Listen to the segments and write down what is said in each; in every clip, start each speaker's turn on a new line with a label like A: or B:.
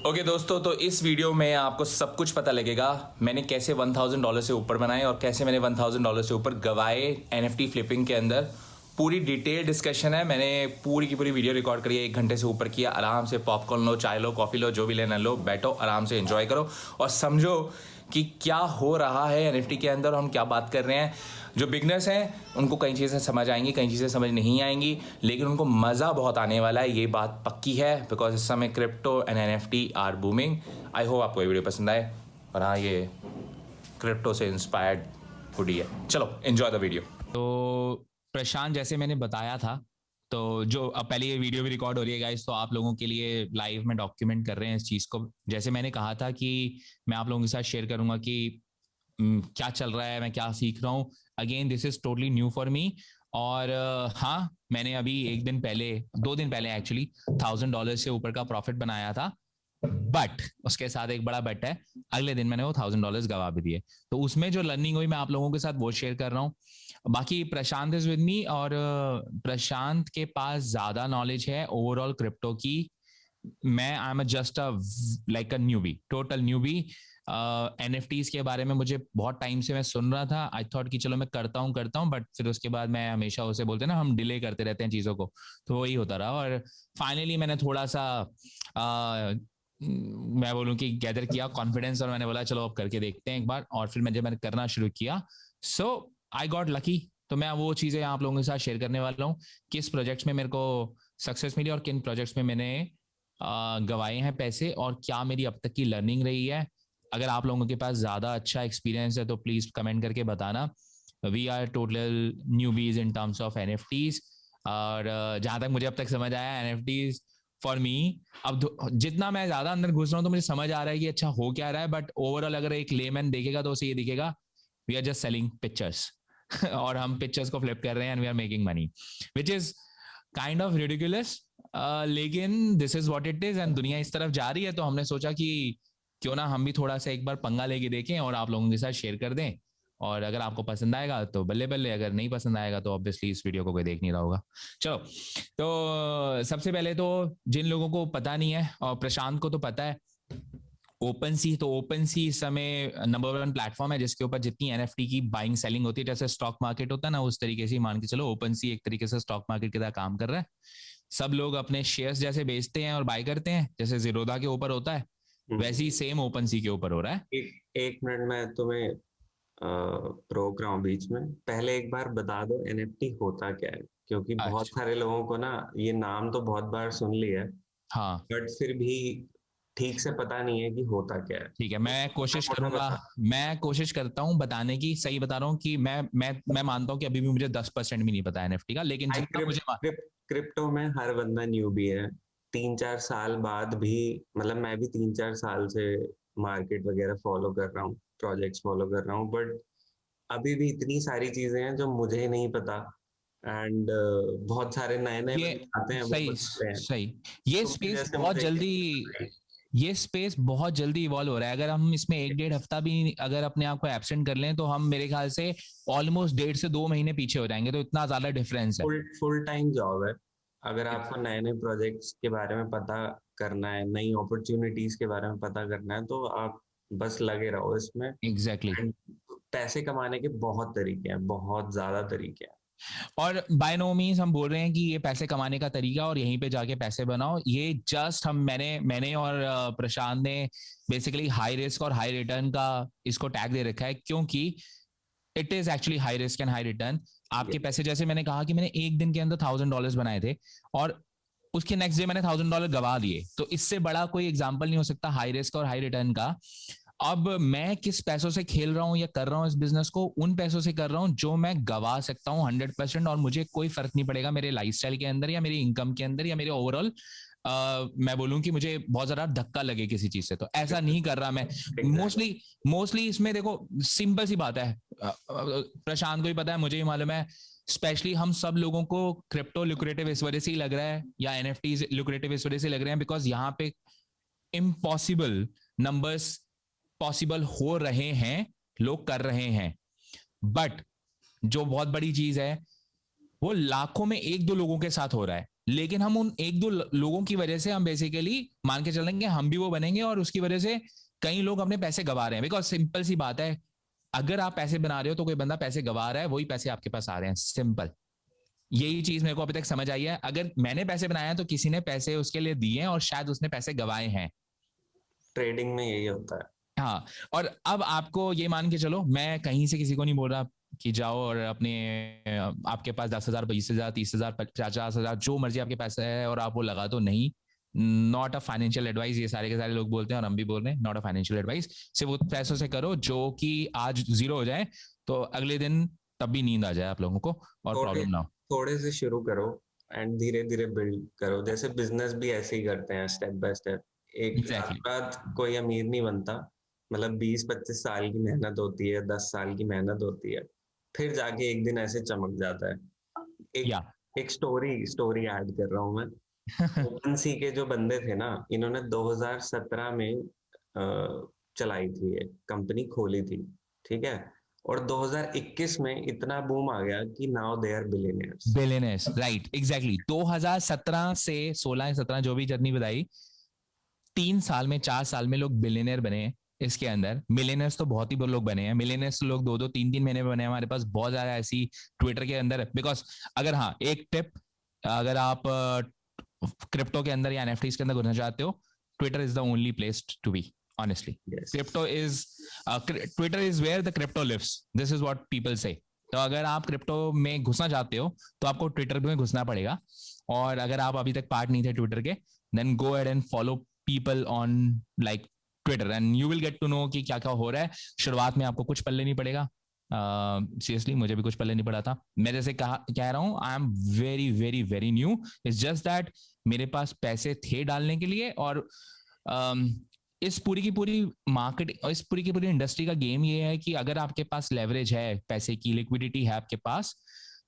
A: Okay दोस्तों, तो इस वीडियो में आपको सब कुछ पता लगेगा मैंने कैसे $1000 से ऊपर बनाए और कैसे मैंने $1000 से ऊपर गवाए एनएफटी फ्लिपिंग के अंदर। पूरी डिटेल डिस्कशन है। मैंने पूरी की पूरी वीडियो रिकॉर्ड करी है, 1 घंटे से ऊपर किया। आराम से पॉपकॉर्न लो, चाय लो, कॉफ़ी लो, जो भी लेना लो, बैठो आराम से एंजॉय करो और समझो कि क्या हो रहा है एनएफटी के अंदर, हम क्या बात कर रहे हैं। जो बिगनर्स हैं उनको कई चीज़ें समझ आएंगी, कई चीज़ें समझ नहीं आएंगी, लेकिन उनको मज़ा बहुत आने वाला है, ये बात पक्की है। बिकॉज इस समय crypto and NFT are booming. I hope आपको ये वीडियो पसंद आए। और हाँ, ये क्रिप्टो से इंस्पायर्ड हुडी है। चलो एंजॉय द वीडियो।
B: तो प्रशांत, जैसे मैंने बताया था, तो जो अब पहले ये वीडियो भी रिकॉर्ड हो रही है गाइस, तो आप लोगों के लिए लाइव में डॉक्यूमेंट कर रहे हैं इस चीज़ को। जैसे मैंने कहा था कि मैं आप लोगों के साथ शेयर करूंगा कि क्या चल रहा है, मैं क्या सीख रहा हूँ। Again this is totally new for me. और हाँ, मैंने अभी 1 दिन पहले, 2 दिन पहले एक्चुअली $1000 से ऊपर का प्रॉफिट बनाया था। बट उसके साथ एक बड़ा बट है, अगले दिन मैंने वो $1000 गवा भी दिए। तो उसमें जो लर्निंग हुई मैं आप लोगों के साथ वो शेयर कर रहा हूँ। बाकी प्रशांत इज विद मी, और प्रशांत के पास ज्यादा नॉलेज है ओवरऑल क्रिप्टो की। मैं I am just a like a newbie, total newbie. NFTs के बारे में मुझे बहुत टाइम से मैं सुन रहा था। आई थॉट कि चलो मैं करता हूँ, बट फिर उसके बाद मैं हमेशा उसे बोलते हैं ना, हम डिले करते रहते हैं चीज़ों को, तो वही होता रहा। और फाइनली मैंने थोड़ा सा मैं बोलूँ कि गैदर किया कॉन्फिडेंस, और मैंने बोला चलो अब करके देखते हैं एक बार। और फिर मैंने करना शुरू किया, सो आई गॉट लकी। तो मैं वो चीज़ें आप लोगों के साथ शेयर करने वाला हूँ, किस प्रोजेक्ट्स में मेरे को सक्सेस मिली और किन प्रोजेक्ट्स में मैंने गवाए हैं पैसे, और क्या मेरी अब तक की लर्निंग रही है। अगर आप लोगों के पास ज़्यादा अच्छा एक्सपीरियंस है तो प्लीज़ कमेंट करके बताना। We are total newbies in terms of NFTs. और जहाँ तक मुझे अब तक समझ आया, एनएफटीज फॉर मी, अब जितना मैं ज़्यादा अंदर घुस रहा हूँ तो मुझे समझ आ रहा है कि अच्छा हो क्या रहा है। बट ओवरऑल अगर एक लेमैन देखेगा तो उसे ये दिखेगा, we are just selling pictures और हम पिक्चर्स को फ्लिप कर रहे हैं and we are making money, which is kind of ridiculous. लेकिन this is what it is, and दुनिया इस तरफ जा रही है, तो हमने सोचा कि क्यों ना हम भी थोड़ा सा एक बार पंगा लेके देखें और आप लोगों के साथ शेयर कर दें। और अगर आपको पसंद आएगा तो बल्ले बल्ले, अगर नहीं पसंद आएगा तो ऑब्वियसली इस वीडियो को कोई देख नहीं रहा होगा। चलो, तो सबसे पहले तो जिन लोगों को पता नहीं है, और प्रशांत को तो पता है, ओपन सी। तो ओपन सी इस समय नंबर 1 प्लेटफॉर्म है जिसके ऊपर जितनी एनएफटी की बाइंग सेलिंग होती है, जैसे स्टॉक मार्केट होता है ना, उस तरीके से मान के चलो ओपन सी एक तरीके से स्टॉक मार्केट की तरह काम कर रहा है। सब लोग अपने शेयर्स जैसे बेचते हैं और बाय करते हैं, जैसे जीरोधा के ऊपर होता है, वैसे ही सेम ओपन सी के ऊपर हो रहा है।
C: एक मिनट में तुम्हें रोक रहा हूँ बीच में। पहले एक बार बता दो एनएफटी होता क्या है, क्योंकि बहुत
B: अच्छा,
C: सारे लोगों को ना ये नाम तो बहुत बार सुन लिया है,
B: हाँ
C: बट फिर भी ठीक से पता नहीं है कि होता क्या है।
B: ठीक है,
C: तो
B: मैं
C: थोड़ा
B: कोशिश
C: मोटा
B: करूंगा।
C: बता।
B: मैं कोशिश करता हूँ बताने की। सही बता रहा हूँ कि मैं मानता हूँ कि अभी भी मुझे 10% भी नहीं पता एनएफटी का, लेकिन
C: आई
B: जितना मुझे
C: क्रिप्टो में हर बंदा न्यूबी है। 3-4 साल बाद भी, मतलब मैं भी 3-4 साल से मार्केट वगैरह फॉलो कर रहा हूँ, प्रोजेक्ट्स फॉलो कर रहा हूँ, बट अभी भी इतनी सारी चीजें हैं जो मुझे नहीं पता। एंड बहुत सारे नए नए
B: ये
C: बंदे आते हैं, वो
B: सही
C: बताते हैं।
B: सही, ये
C: तुमने
B: स्पेस
C: जैसे
B: बहुत
C: मुझे
B: जल्दी, ये स्पेस बहुत जल्दी इवॉल्व हो रहा है। अगर हम इसमें 1 डेढ़ हफ्ता भी अगर अपने आप को एब्सेंट कर लें तो हम मेरे ख्याल से ऑलमोस्ट 1.5 से 2 महीने पीछे हो जाएंगे। तो इतना ज्यादा डिफरेंस है।
C: फुल फुल टाइम जॉब है। अगर आपको नए नए प्रोजेक्ट्स के बारे में पता करना है, नई अपॉर्चुनिटीज के बारे में पता करना है, तो आप बस लगे रहो इसमें।
B: एग्जैक्टली
C: And पैसे कमाने के बहुत तरीके हैं, बहुत ज्यादा तरीके हैं।
B: और बाय नो मीन्स हम बोल रहे हैं कि ये पैसे कमाने का तरीका और यहीं पे जाके पैसे बनाओ, ये जस्ट हम मैंने और प्रशांत ने बेसिकली हाई रिस्क और हाई रिटर्न का इसको टैग दे रखा है, क्योंकि it is actually high risk and high return.
C: ये
B: आपके पैसे, जैसे मैंने कहा कि मैंने 1 दिन के अंदर $1000 बनाए थे, और उसके नेक्स्ट डे मैंने $1000 गवा दिए, तो इससे बड़ा कोई एग्जाम्पल नहीं हो सकता हाई रिस्क और हाई रिटर्न का। अब मैं किस पैसों से खेल रहा हूं या कर रहा हूं इस बिजनेस को, उन पैसों से कर रहा हूं जो मैं गवा सकता हूं 100%, और मुझे कोई फर्क नहीं पड़ेगा मेरे लाइफस्टाइल के अंदर या मेरी इनकम के अंदर या मेरे ओवरऑल मैं बोलूं कि मुझे बहुत ज्यादा धक्का लगे किसी चीज से, तो ऐसा नहीं कर रहा मैं।
C: एग्जैक्ट।
B: मोस्टली मोस्टली इसमें देखो, सिंपल सी बात है, प्रशांत को भी पता है, मुझे भी मालूम है, स्पेशली हम सब लोगों को क्रिप्टो लुक्रेटिव इस वजह से ही लग रहा है, या एनएफटी लुक्रेटिव इस वजह से लग रहे हैं, बिकॉज यहाँ पे इम्पॉसिबल नंबर्स पॉसिबल हो रहे हैं, लोग कर रहे हैं। बट जो बहुत बड़ी चीज है, वो लाखों में 1-2 लोगों के साथ हो रहा है, लेकिन हम उन एक दो लोगों की वजह से हम बेसिकली मान के चलेंगे हम भी वो बनेंगे, और उसकी वजह से कई लोग अपने पैसे गवा रहे हैं। बिकॉज सिंपल सी बात है, अगर आप पैसे बना रहे हो तो कोई बंदा पैसे गवा रहा है, वही पैसे आपके पास आ रहे हैं, सिंपल। यही चीज मेरे को अभी तक समझ आई है। अगर मैंने पैसे बनाए तो किसी ने पैसे उसके लिए दिए हैं और शायद उसने पैसे गवाए हैं।
C: ट्रेडिंग में यही होता है।
B: हाँ, और अब आपको ये मान के चलो, मैं कहीं से किसी को नहीं बोल रहा कि जाओ और अपने आपके पास 10,000, 20,000, 30,000, 50,000 जो मर्जी आपके पास है और आप वो लगा दो, नहीं। नॉट अ फाइनेंशियल एडवाइस, ये सारे के सारे लोग बोलते हैं और हम भी बोल रहे हैं, नॉट अ फाइनेंशियल एडवाइस। सिर्फ वो पैसों से करो जो कि आज जीरो हो जाए तो अगले दिन तब भी नींद आ जाए आप लोगों को और
C: थोड़े
B: प्रॉब्लम ना हो।
C: थोड़े से शुरू करो एंड धीरे धीरे बिल्ड करो। जैसे बिजनेस भी ऐसे ही करते हैं, स्टेप बाय स्टेप। एक रात
B: एग्जैक्टली।
C: रात कोई अमीर नहीं बनता। मतलब 20-25 साल की मेहनत होती है, 10 साल की मेहनत होती है, फिर जाके एक दिन ऐसे चमक जाता है। एक
B: या
C: एक स्टोरी स्टोरी ऐड कर रहा हूँ मैं। ओपन सी के जो बंदे थे ना, इन्होंने 2017 में चलाई थी, एक कंपनी खोली थी, ठीक है। और 2021 में इतना बूम आ गया कि now they are billionaires.
B: Billionaires, right, exactly. 2017 से 16-17 जो भी जर्नी बताई, 3 साल में, 4 साल में लोग बिलियनर बने हैं। इसके अंदर मिलियनर्स तो बहुत ही लोग बने हैं, मिलियनर्स लोग 2-2, 3-3 महीने में बने हैं। हमारे पास बहुत ज्यादा ऐसी ट्विटर के अंदर, बिकॉज अगर हाँ एक टिप, अगर आप क्रिप्टो के अंदर या एनएफटीज के अंदर घुसना चाहते हो, Twitter is the only place to be, honestly.
C: Yes,
B: crypto is Twitter is where the crypto lives, this is what people say. तो अगर आप क्रिप्टो में घुसना चाहते हो तो आपको ट्विटर में घुसना पड़ेगा। और अगर आप अभी तक पार्ट नहीं थे ट्विटर के, then go ahead and follow people on like Twitter and you will get to know कि क्या क्या हो रहा है। शुरुआत में आपको कुछ पल्ले नहीं पड़ेगा, सीरियसली मुझे भी कुछ पल्ले नहीं पड़ा था। मैं जैसे कह रहा हूँ, I am very very very new. It's just that मेरे पास पैसे थे डालने के लिए, और इस पूरी की पूरी मार्केट और इस पूरी की पूरी इंडस्ट्री का गेम ये है कि अगर आपके पास लेवरेज है, पैसे की लिक्विडिटी है आपके पास,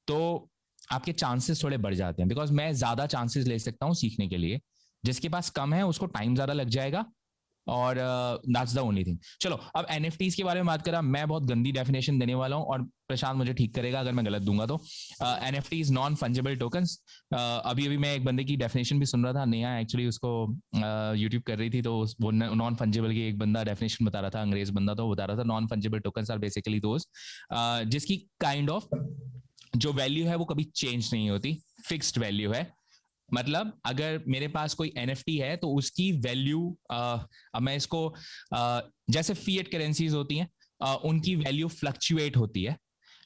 B: तो आपके चांसेस थोड़े बढ़ जाते हैं। बिकॉज मैं ज्यादा चांसेस ले सकता हूँ सीखने के लिए, जिसके पास कम है उसको टाइम ज्यादा लग जाएगा, और दैट्स द ओनली थिंग। चलो, अब एनएफटीज के बारे में बात करा। मैं बहुत गंदी डेफिनेशन देने वाला हूं और प्रशांत मुझे ठीक करेगा अगर मैं गलत दूंगा तो। NFTs non fungible tokens. अभी अभी मैं एक बंदे की डेफिनेशन भी सुन रहा था, नेहा एक्चुअली उसको यूट्यूब कर रही थी, तो वो नॉन फंजिबल की एक बंदा डेफिनेशन बता रहा था, अंग्रेज बंदा, तो बता रहा था non fungible tokens are basically those जिसकी काइंड ऑफ जो वैल्यू है वो कभी चेंज नहीं होती, फिक्स्ड वैल्यू है। मतलब अगर मेरे पास कोई एनएफटी है तो उसकी वैल्यू, अब मैं इसको जैसे फिएट करेंसीज होती हैं, उनकी वैल्यू फ्लक्चुएट होती है।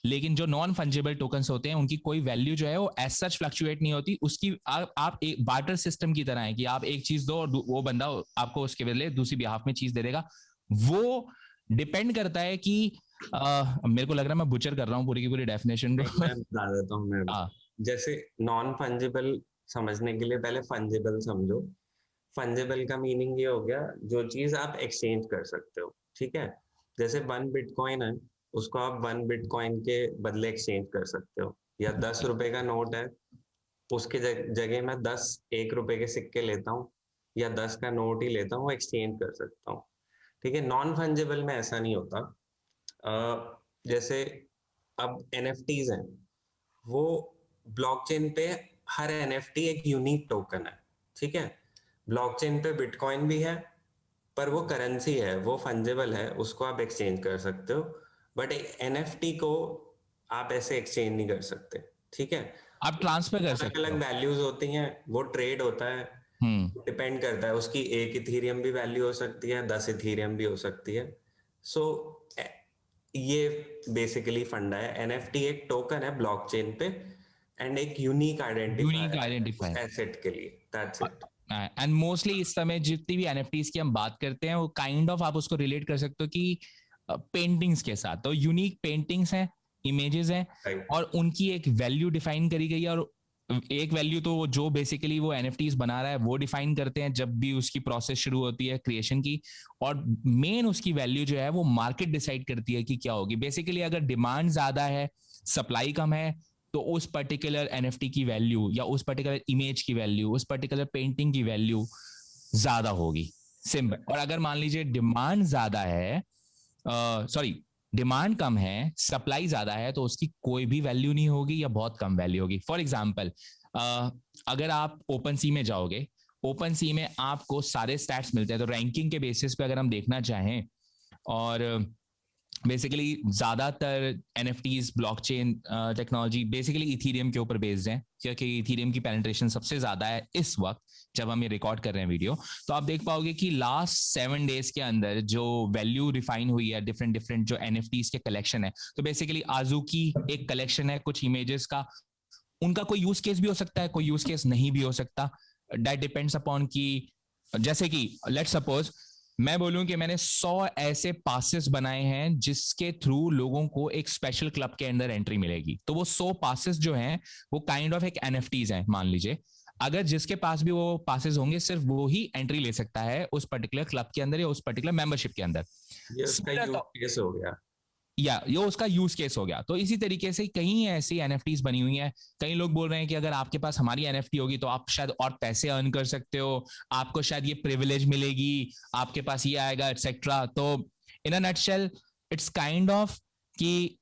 B: लेकिन जो नॉन फंजिबल टोकन्स होते हैं उनकी कोई वैल्यू जो है वो एज सच फ्लक्चुएट नहीं होती। उसकी आप एक बार्टर सिस्टम की तरह है कि आप एक चीज दो और वो बंदा आपको उसके बदले दूसरी बिहाफ में चीज दे देगा। वो डिपेंड करता है कि मेरे को लग रहा है मैं बुचर कर रहा हूँ पूरी की पूरी डेफिनेशन को।
C: मैं बता देता हूँ।
B: हाँ,
C: जैसे नॉन फंजिबल समझने के लिए पहले फंजिबल समझो। फंजिबल का मीनिंग ये हो गया, जो चीज आप एक्सचेंज कर सकते हो, ठीक है। जैसे 1 बिटकॉइन है, उसको आप 1 बिटकॉइन के बदले एक्सचेंज कर सकते हो। या 10 रुपए का नोट है, उसके जगह मैं 10 1 रुपए के सिक्के लेता हूँ, या 10 का नोट ही लेता हूँ, एक्सचेंज कर सकता हूँ, ठीक है। नॉन फंजिबल में ऐसा नहीं होता। जैसे अब एनएफटीज हैं, वो ब्लॉकचेन पे हर एनएफटी एक यूनिक टोकन है, ठीक है। ब्लॉकचेन पे बिटकॉइन भी है, पर वो करेंसी है, वो फंजेबल है, उसको आप एक्सचेंज कर सकते हो। बट एनएफटी को आप ऐसे एक्सचेंज नहीं कर सकते, ठीक है।
B: आप ट्रांसफर कर
C: अलग
B: सकते
C: अलग
B: हो।
C: वैल्यूज होती हैं, वो ट्रेड होता है, डिपेंड करता है। उसकी 1 इथीरियम भी वैल्यू हो सकती है, 10 इथीरियम भी हो सकती है। सो ये बेसिकली फंडा है। एनएफटी एक टोकन है ब्लॉकचेन पे, एंड एक यूनिक
B: यूनिक
C: आइडेंटिफायर है उस
B: आइडेंटिफायर।
C: एसेट के लिए, दैट्स इट।
B: एंड मोस्टली इस समय जितनी भी एनएफटीज की हम बात करते हैं वो काइंड ऑफ आप उसको रिलेट कर सकते हो कि पेंटिंग्स के साथ। तो यूनिक पेंटिंग्स हैं, इमेजेस हैं,
C: राइट।
B: और उनकी एक वैल्यू डिफाइन करी गई है। और एक वैल्यू तो जो बेसिकली वो एनएफटीज बना रहा है वो डिफाइन करते हैं जब भी उसकी प्रोसेस शुरू होती है क्रिएशन की। और मेन उसकी वैल्यू जो है वो मार्केट डिसाइड करती है कि क्या होगी। बेसिकली अगर डिमांड ज्यादा है, सप्लाई कम है, तो उस पर्टिकुलर एनएफटी की वैल्यू या उस पर्टिकुलर इमेज की वैल्यू, उस पर्टिकुलर पेंटिंग की वैल्यू ज्यादा होगी, सिंपल। और अगर मान लीजिए डिमांड ज्यादा है, सॉरी डिमांड कम है, सप्लाई ज्यादा है, तो उसकी कोई भी वैल्यू नहीं होगी या बहुत कम वैल्यू होगी। फॉर एग्जाम्पल, अगर आप ओपन सी में जाओगे, ओपन सी में आपको सारे स्टैट्स मिलते हैं। तो रैंकिंग के बेसिस पे अगर हम देखना चाहें, और बेसिकली ज्यादातर NFTs blockchain technology basically Ethereum के ऊपर बेस्ड है, क्योंकि इथीरियम की पेनिट्रेशन सबसे ज्यादा है इस वक्त जब हम ये रिकॉर्ड कर रहे हैं वीडियो। तो आप देख पाओगे कि लास्ट 7 डेज के अंदर जो वैल्यू रिफाइन हुई है डिफरेंट डिफरेंट जो एनएफटीज के कलेक्शन है, तो बेसिकली आजुकी एक कलेक्शन है कुछ इमेजेस का, उनका कोई यूज केस भी हो सकता है, कोई यूज केस नहीं भी हो सकता, दैट डिपेंड्स अपॉन कि जैसे कि लेट्स सपोज मैं बोलूं कि मैंने 100 ऐसे पासेस बनाए हैं जिसके थ्रू लोगों को एक स्पेशल क्लब के अंदर एंट्री मिलेगी, तो वो 100 पासेस जो हैं वो काइंड ऑफ एक एनएफटीज हैं मान लीजिए। अगर जिसके पास भी वो पासेस होंगे सिर्फ वो ही एंट्री ले सकता है उस पर्टिकुलर क्लब के अंदर या उस पर्टिकुलर मेंबरशिप के अंदर।
C: ये उसका यूज केस हो गया,
B: या ये उसका यूज केस हो गया। तो इसी तरीके से कई ऐसी एनएफटीज बनी हुई हैं। कई लोग बोल रहे हैं कि अगर आपके पास हमारी एनएफटी होगी तो आप शायद और पैसे अर्न कर सकते हो, आपको शायद ये प्रिविलेज मिलेगी, आपके पास ये आएगा एटसेट्रा। तो in a nutshell it's kind of कि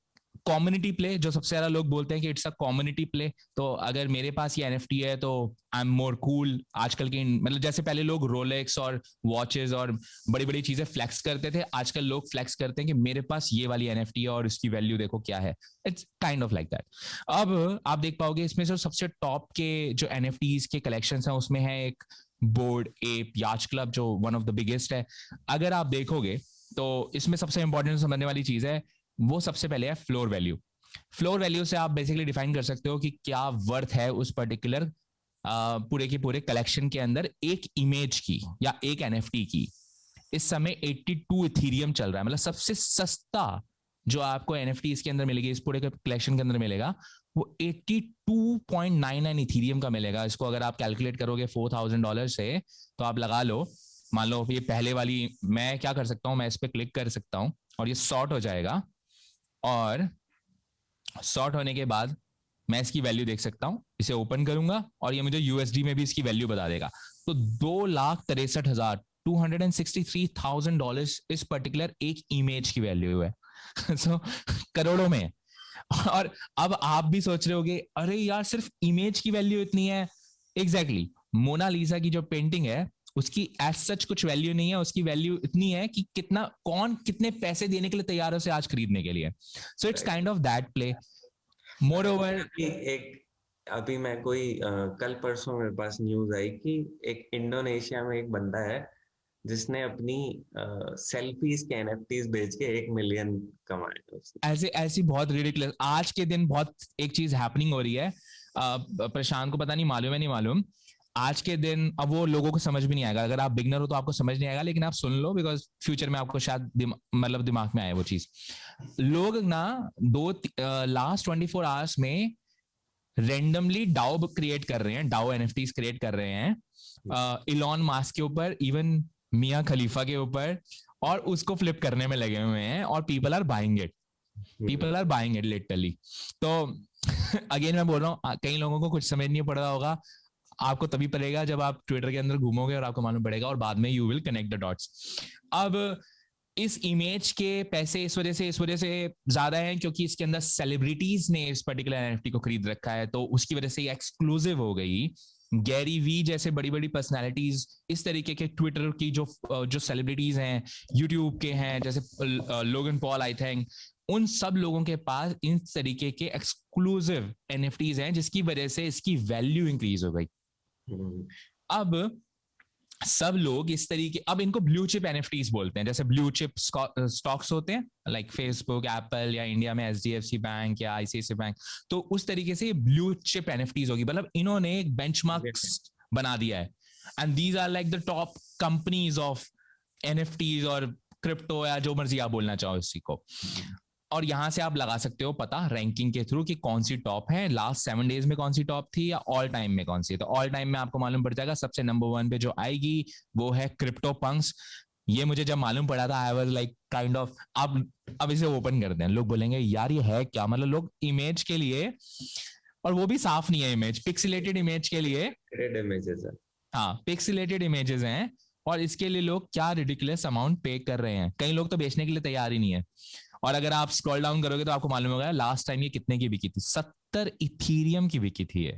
B: कम्युनिटी प्ले, जो सबसे ज्यादा लोग बोलते हैं कि इट्स अ कम्युनिटी प्ले। तो अगर मेरे पास ये एनएफटी है तो आई एम मोर कूल। आजकल के मतलब जैसे पहले लोग रोलेक्स और वॉचेस और बड़ी बड़ी चीजें फ्लेक्स करते थे, आजकल लोग फ्लेक्स करते हैं कि मेरे पास ये वाली एनएफटी है और इसकी वैल्यू देखो क्या है। It's kind of like that. अब आप देख पाओगे इसमें जो सबसे टॉप के जो एनएफटीज के कलेक्शन हैं उसमें है एक बोर्ड एप याच क्लब जो वन ऑफ द बिगेस्ट है। अगर आप देखोगे तो इसमें सबसे इंपॉर्टेंट समझने वाली चीज है वो सबसे पहले है फ्लोर वैल्यू। फ्लोर वैल्यू से आप बेसिकली डिफाइन कर सकते हो कि क्या वर्थ है उस पर्टिकुलर पूरे के पूरे कलेक्शन के अंदर एक इमेज की या एक एनएफटी की। इस समय 82 इथीरियम चल रहा है, मतलब सबसे सस्ता जो आपको एनएफटी इसके अंदर मिलेगी, इस पूरे कलेक्शन के अंदर मिलेगा, वो 82.99 इथीरियम का मिलेगा। इसको अगर आप कैलकुलेट करोगे $4,000 से तो आप लगा लो, मान लो ये पहले वाली, मैं क्या कर सकता हूं, मैं इस पर क्लिक कर सकता हूं और ये सॉर्ट हो जाएगा, और सॉर्ट होने के बाद मैं इसकी वैल्यू देख सकता हूं, इसे ओपन करूंगा और ये मुझे यूएसडी में भी इसकी वैल्यू बता देगा। तो $2,63,263,000 इस पर्टिकुलर एक इमेज की वैल्यू है। सो करोड़ों में। और अब आप भी सोच रहे होगे अरे यार सिर्फ इमेज की वैल्यू इतनी है। एग्जैक्टली मोनालिसा की जो पेंटिंग है उसकी एज सच कुछ वैल्यू नहीं है, उसकी वैल्यू इतनी है कि कितना कौन कितने पैसे देने के लिए तैयार है उसे आज खरीदने के लिए। So it's kind of that play. More over
C: अभी मैं कोई कल परसों मेरे पास न्यूज आई कि एक इंडोनेशिया में एक बंदा है जिसने अपनी सेल्फीज के एनएफटीज बेच के 1 मिलियन कमाए।
B: ऐसे ऐसी बहुत रिडिकुलस आज के दिन बहुत एक चीज हैपनिंग हो रही है। प्रशांत को पता नहीं मालूम है नहीं मालूम, आज के दिन अब वो लोगों को समझ भी नहीं आएगा, अगर आप बिगनर हो तो आपको समझ नहीं आएगा, लेकिन आप सुन लो बिकॉज फ्यूचर में आपको शायद मतलब दिमाग में आए वो चीज। लोग ना लास्ट 24 आवर्स में रेंडमली डाओ क्रिएट कर रहे हैं, डाओ एनएफटीज क्रिएट कर रहे हैं इलॉन मास्क के ऊपर, इवन मियां खलीफा के ऊपर, और उसको फ्लिप करने में लगे हुए हैं और people are buying it, people are buying it literally. तो अगेन मैं बोल रहा हूँ कई लोगों को कुछ समझ नहीं पड़ रहा होगा, आपको तभी पड़ेगा जब आप ट्विटर के अंदर घूमोगे और आपको मालूम पड़ेगा, और बाद में you will connect the dots. अब इस इमेज के पैसे इस वजह से ज्यादा हैं क्योंकि इसके अंदर सेलिब्रिटीज ने इस पर्टिकुलर एनएफटी को खरीद रखा है, तो उसकी वजह से ये एक्सक्लूसिव हो गई। गैरी वी जैसे बड़ी बड़ी पर्सनालिटीज, इस तरीके के ट्विटर की जो सेलिब्रिटीज हैं, यूट्यूब के हैं जैसे लोगन पॉल आई थिंक, उन सब लोगों के पास इन तरीके के एक्सक्लूसिव एनएफटीज हैं जिसकी वजह से इसकी वैल्यू इंक्रीज हो गई। अब सब लोग इस तरीके, अब इनको ब्लू चिप एनएफटीज बोलते हैं, जैसे ब्लू चिप स्टॉक्स होते हैं लाइक फेसबुक, एप्पल, या इंडिया में एचडीएफसी बैंक या आईसीआईसीआई बैंक, तो उस तरीके से ब्लू चिप एनएफटीज होगी, मतलब इन्होंने एक बेंचमार्क बना दिया है, and these are like the top companies of NFTs और क्रिप्टो या जो मर्जी आप बोलना चाहो इसी को। और यहां से आप लगा सकते हो पता रैंकिंग के थ्रू कि कौन सी टॉप है, लास्ट 7 डेज में कौन सी टॉप थी या ऑल टाइम में कौन सी। तो ऑल टाइम में आपको मालूम पड़ जाएगा सबसे नंबर 1 पे जो आएगी वो है क्रिप्टो पंक्स। ये मुझे जब मालूम पड़ा था I was like kind of, अब इसे ओपन करते हैं, लोग बोलेंगे यार ये है क्या, मतलब लोग इमेज के लिए, और वो भी साफ नहीं है इमेज, पिक्सेलेटेड इमेज के लिए,
C: इमेजेस है,
B: हाँ पिक्सेलेटेड इमेजेस हैं, और इसके लिए लोग क्या रिडिकुलस अमाउंट पे कर रहे हैं। कई लोग तो बेचने के लिए तैयार ही नहीं है। और अगर आप स्क्रॉल डाउन करोगे तो आपको मालूम होगा लास्ट टाइम ये कितने की बिकी थी, 70 इथीरियम की बिकी थी ये।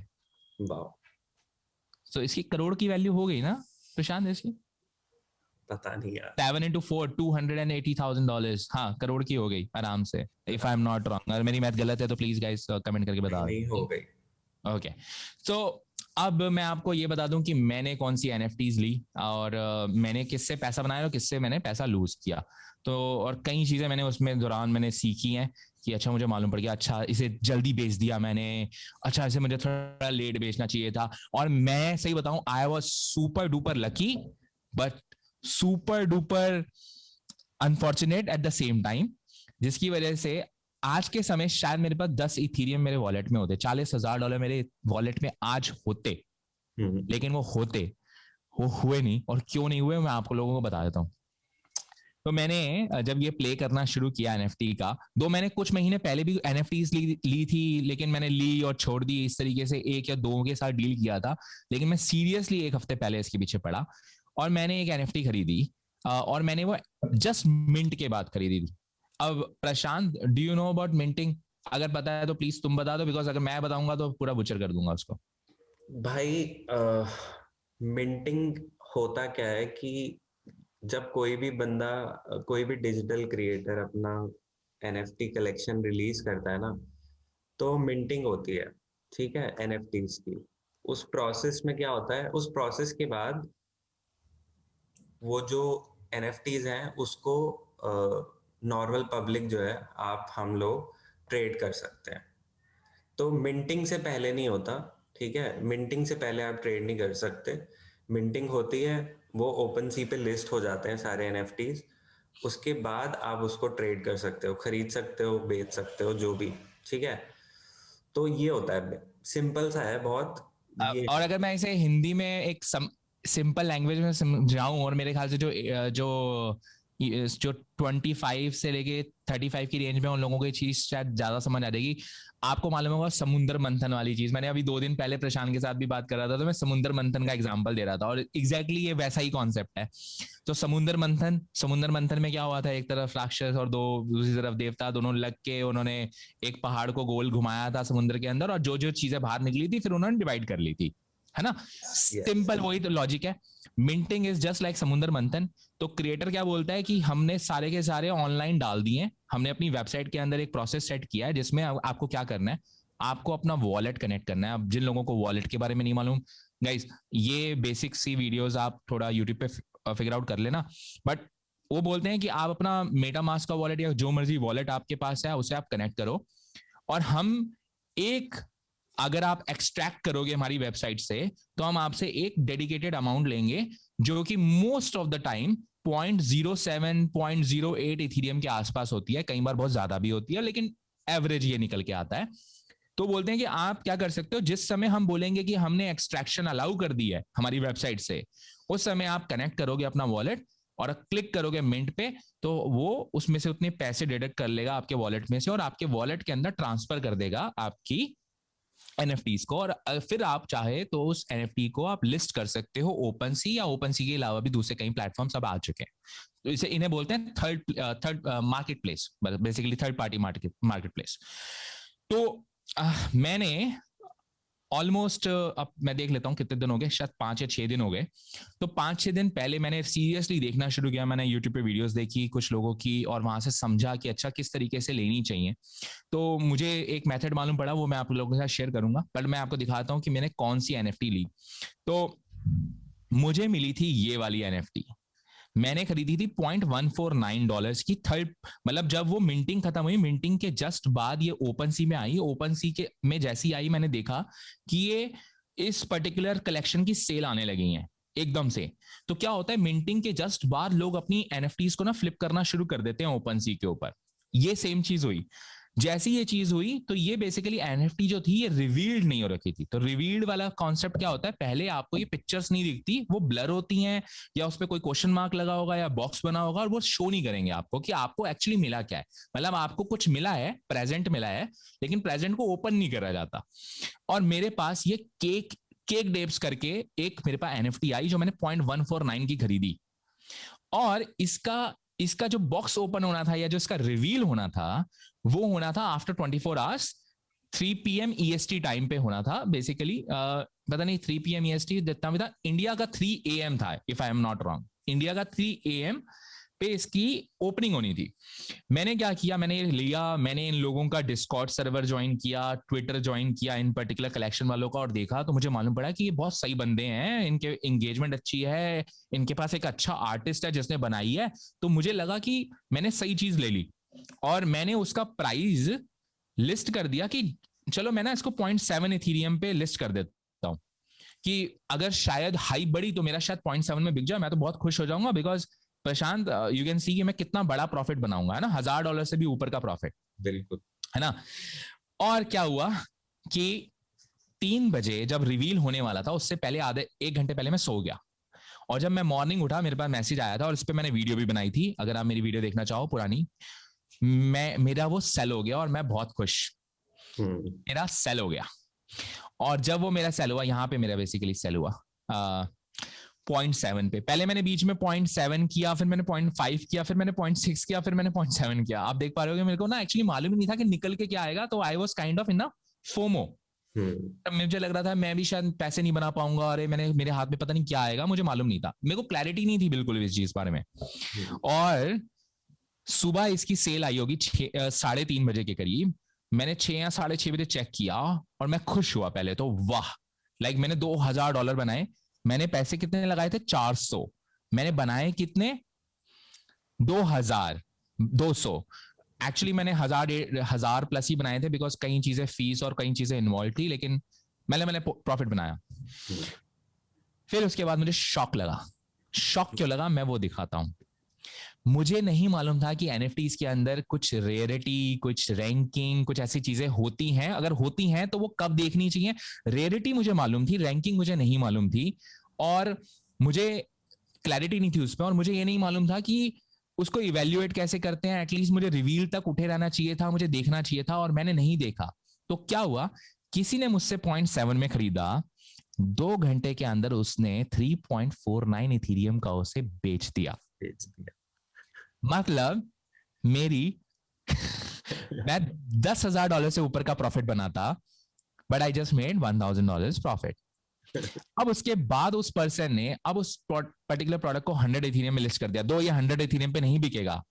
C: वाह,
B: सो इसकी करोड़ की वैल्यू हो गई ना प्रशांत इसकी?
C: पता नहीं यार।
B: 7 into 4 $280,000। हाँ, करोड़ की हो गई आराम से, if I am not wrong. अगर मेरी मैथ गलत है तो प्लीज गाइस कमेंट करके
C: नहीं
B: बता
C: नहीं, हो
B: दो।
C: गई।
B: ओके, सो अब मैं आपको ये बता दूं कि मैंने कौन सी एनएफटीज ली और मैंने किससे पैसा बनाया और किससे मैंने पैसा लूज किया। तो और कई चीजें मैंने उसमें दौरान मैंने सीखी हैं कि अच्छा मुझे मालूम पड़ गया, अच्छा इसे जल्दी बेच दिया मैंने, अच्छा इसे मुझे थोड़ा लेट बेचना चाहिए था। और मैं सही बताऊं, I was super duper lucky but super duper unfortunate at the same time, जिसकी वजह से आज के समय शायद मेरे पास 10 इथीरियम मेरे वॉलेट में होते, $40,000 मेरे वॉलेट में आज होते, लेकिन वो हुए नहीं। और क्यों नहीं हुए मैं आपको लोगों को बता देता हूँ। तो मैंने जब ये प्ले करना शुरू किया एनएफटी का, मैंने कुछ महीने पहले भी एनएफटीज ली थी, लेकिन मैंने ली और छोड़ दी। इस तरीके से एक या दो के साथ डील किया था, लेकिन मैं सीरियसली एक हफ्ते पहले इसके पीछे पड़ा और मैंने एक एनएफटी खरीदी और मैंने वो जस्ट मिंट के बाद खरीदी थी। अब Prashant, do you know about minting? अगर पता है तो प्लीज तुम बता दो, बिकॉज अगर मैं बताऊंगा तो पूरा बुचर कर दूंगा उसको।
C: भाई, मिंटिंग होता क्या है कि जब कोई भी बंदा, कोई भी डिजिटल क्रिएटर अपना एनएफटी कलेक्शन रिलीज करता है ना, तो मिंटिंग होती है, ठीक है, एनएफटीज की। उस प्रोसेस में क्या होता है, उस प्रोसेस के बाद वो जो एनएफटीज हैं उसको नॉर्मल पब्लिक जो है, आप हम लोग ट्रेड कर सकते हैं। तो मिंटिंग से पहले नहीं होता, ठीक है, मिंटिंग से पहले आप ट्रेड नहीं कर सकते। मिंटिंग होती है, वो ओपन सी पे लिस्ट हो जाते हैं सारे एनएफटीज, उसके बाद आप उसको ट्रेड कर सकते हो, खरीद सकते हो, बेच सकते हो, जो भी, ठीक है। तो ये होता है, सिंपल सा है बहुत ये।
B: और अगर मैं इसे हिंदी में एक सिंपल लैंग्वेज में समझाऊं, और मेरे ख्याल से जो जो 25 से लेके 35 की रेंज में उन लोगों को ये चीज शायद ज्यादा समझ आ जाएगी। आपको मालूम होगा समुद्र मंथन वाली चीज, मैंने अभी 2 दिन पहले प्रशांत के साथ भी बात कर रहा था, तो मैं समुद्र मंथन का एग्जांपल दे रहा था और एग्जैक्टली ये वैसा ही कॉन्सेप्ट है। तो समुद्र मंथन में क्या हुआ था, एक तरफ राक्षस और दूसरी तरफ देवता, दोनों लग के उन्होंने एक पहाड़ को गोल घुमाया था समुद्र के अंदर, और जो जो चीजें बाहर निकली थी फिर उन्होंने डिवाइड कर ली थी, है ना?
C: यस,
B: सिंपल वही तो लॉजिक है। मिंटिंग इज जस्ट लाइक समुद्र मंथन। तो क्रिएटर क्या बोलता है कि हमने सारे के सारे ऑनलाइन डाल दिए, हमने अपनी वेबसाइट के अंदर एक प्रोसेस सेट किया है जिसमें आपको क्या करना है, आपको अपना वॉलेट कनेक्ट करना है। अब जिन लोगों को वॉलेट के बारे में नहीं मालूम, गाइस, ये बेसिक सी वीडियोस आप थोड़ा यूट्यूब पे फिगर आउट कर लेना। बट वो बोलते हैं कि आप अपना मेटामास्क का वॉलेट या जो मर्जी वॉलेट आपके पास है उसे आप कनेक्ट करो, और हम एक, अगर आप एक्सट्रैक्ट करोगे हमारी वेबसाइट से, तो हम आपसे एक डेडिकेटेड अमाउंट लेंगे जो कि most of the time 0.07 0.08 Ethereum के आसपास होती है, कई बार बहुत ज्यादा भी होती है, लेकिन एवरेज ये निकल के आता है। तो बोलते हैं कि आप क्या कर सकते हो, जिस समय हम बोलेंगे कि हमने एक्सट्रैक्शन अलाउ कर दी है हमारी वेबसाइट से, उस समय आप कनेक्ट करोगे अपना वॉलेट और क्लिक करोगे मिंट पे, तो वो उसमें से उतने पैसे डिडक्ट कर लेगा आपके वॉलेट में से और आपके वॉलेट के अंदर ट्रांसफर कर देगा आपकी एनएफटीज को। और फिर आप चाहे तो उस एनएफटी को आप लिस्ट कर सकते हो ओपन सी, या ओपन सी के अलावा भी दूसरे कई प्लेटफॉर्म्स अब आ चुके हैं। तो इसे इन्हें बोलते हैं third market place, basically third party market place. तो मैंने ऑलमोस्ट, अब मैं देख लेता हूँ कितने दिन हो गए, शायद 5 या 6 दिन हो गए। तो 5-6 दिन पहले मैंने सीरियसली देखना शुरू किया, मैंने यूट्यूब पे वीडियोस देखी कुछ लोगों की और वहां से समझा कि अच्छा किस तरीके से लेनी चाहिए। तो मुझे एक मेथड मालूम पड़ा, वो मैं आप लोगों के साथ शेयर करूंगा, बट मैं आपको दिखाता हूँ कि मैंने कौन सी एनएफटी ली। तो मुझे मिली थी ये वाली एनएफटी, मैंने खरीदी थी $0.149 की, थर्ड, मतलब जब वो मिंटिंग खत्म हुई, मिंटिंग के जस्ट बाद ये ओपन सी में आई। ओपन सी के में जैसी आई, मैंने देखा कि ये इस पर्टिकुलर कलेक्शन की सेल आने लगी है एकदम से। तो क्या होता है, मिंटिंग के जस्ट बाद लोग अपनी एनएफटीज को ना फ्लिप करना शुरू कर देते हैं ओपन सी के ऊपर। ये सेम चीज हुई, जैसी ये चीज हुई तो ये बेसिकली एनएफटी जो थी ये रिवील्ड नहीं हो रखी थी। तो रिवील्ड वाला कॉन्सेप्ट क्या होता है, पहले आपको ये पिक्चर्स नहीं दिखती, वो ब्लर होती हैं, या उस पर कोई क्वेश्चन मार्क लगा होगा या बॉक्स बना होगा, और वो शो नहीं करेंगे आपको कि आपको एक्चुअली मिला क्या है। मतलब आपको कुछ मिला है, प्रेजेंट मिला है, लेकिन प्रेजेंट को ओपन नहीं करा जाता। और मेरे पास ये केक डेप्स करके एक मेरे पास एनएफटी आई जो मैंने 0.149 की खरीदी, और इसका जो बॉक्स ओपन होना था या जो इसका रिवील होना था वो होना था after 24 hours 3 PM EST time पे होना था बेसिकली, पता नहीं 3 PM EST जितना भी था, इंडिया का 3 AM था if I am not wrong, India का 3 AM पे इसकी ओपनिंग होनी थी। मैंने क्या किया, मैंने इन लोगों का डिस्कॉर्ड सर्वर ज्वाइन किया, ट्विटर ज्वाइन किया इन पर्टिकुलर कलेक्शन वालों का, और देखा तो मुझे मालूम पड़ा कि ये बहुत सही बंदे हैं, इनके एंगेजमेंट अच्छी है, इनके पास एक अच्छा आर्टिस्ट है जिसने बनाई है। तो मुझे लगा कि मैंने सही चीज ले ली, और मैंने उसका प्राइस लिस्ट कर दिया कि चलो मैं ना इसको 0.7 इथीरियम पे लिस्ट कर देता हूं, कि अगर शायद हाई बढ़ी तो मेरा शायद 0.7 में बिक जाए, मैं तो बहुत खुश हो जाऊंगा, because Prashant you can see कि मैं कितना बड़ा प्रॉफिट बनाऊंगा, है ना, $1000 से भी ऊपर का प्रॉफिट,
C: बिल्कुल,
B: है ना। और क्या हुआ कि 3 बजे जब रिवील होने वाला था उससे पहले आधे 1 घंटे पहले मैं सो गया, और जब मैं मॉर्निंग उठा मेरे पास मैसेज आया था, और इस पे मैंने वीडियो भी बनाई थी, अगर आप मेरी वीडियो देखना चाहो पुरानी, मेरा वो सेल हो गया और मैं बहुत खुश, मेरा सेल हो गया। और जब वो मेरा सेल हुआ, यहाँ पे मेरा बेसिकली सेल हुआ 0.7 पे, पहले मैंने बीच में 0.7 किया, फिर मैंने 0.5 किया, फिर मैंने 0.6 किया, फिर मैंने 0.7 किया। आप देख पा रहे हो, मेरे को ना एक्चुअली मालूम ही नहीं था कि निकल के क्या आएगा, तो आई वाज काइंड ऑफ इन ना फोमो। मुझे लग रहा था मैं भी शायद पैसे नहीं बना पाऊंगा, अरे मेरे हाथ में पता नहीं क्या आएगा, मुझे मालूम नहीं था, मेरे को क्लैरिटी नहीं थी बिल्कुल इस चीज बारे में। और सुबह इसकी सेल आई होगी 3:30 बजे के करीब, मैंने 6 या 6:30 बजे चेक किया, और मैं खुश हुआ पहले तो, वाह, लाइक मैंने $2000 बनाए। मैंने पैसे कितने लगाए थे? 400। मैंने बनाए कितने? 2200। एक्चुअली मैंने 1000 प्लस ही बनाए थे, बिकॉज कई चीजें फीस और कई चीजें इन्वॉल्व थी, लेकिन मैंने प्रॉफिट बनाया। फिर उसके बाद मुझे शॉक लगा। शॉक क्यों लगा, मैं वो दिखाता हूं। मुझे नहीं मालूम था कि एनएफटीज के अंदर कुछ रेयरिटी, कुछ रैंकिंग, कुछ ऐसी चीजें होती हैं। अगर होती हैं तो वो कब देखनी चाहिए। रेयरिटी मुझे मालूम थी, रैंकिंग मुझे नहीं मालूम थी, और मुझे क्लैरिटी नहीं थी उस पर, और मुझे ये नहीं मालूम था कि उसको इवेल्युएट कैसे करते हैं। एटलीस्ट मुझे रिवील तक उठे रहना चाहिए था, मुझे देखना चाहिए था, और मैंने नहीं देखा। तो क्या हुआ, किसी ने मुझसे 0.7 में खरीदा, 2 घंटे के अंदर उसने 3.49 इथीरियम का उसे बेच दिया। मतलब मेरी मैं $10,000 से ऊपर का प्रॉफिट बनाता, but I just made $1,000 profit. अब उसके बाद उस पर्सन ने अब उस पर्टिकुलर प्रोडक्ट को 100 इथीरियम में लिस्ट कर दिया। दो ये 100 इथीरियम पे नहीं बिकेगा,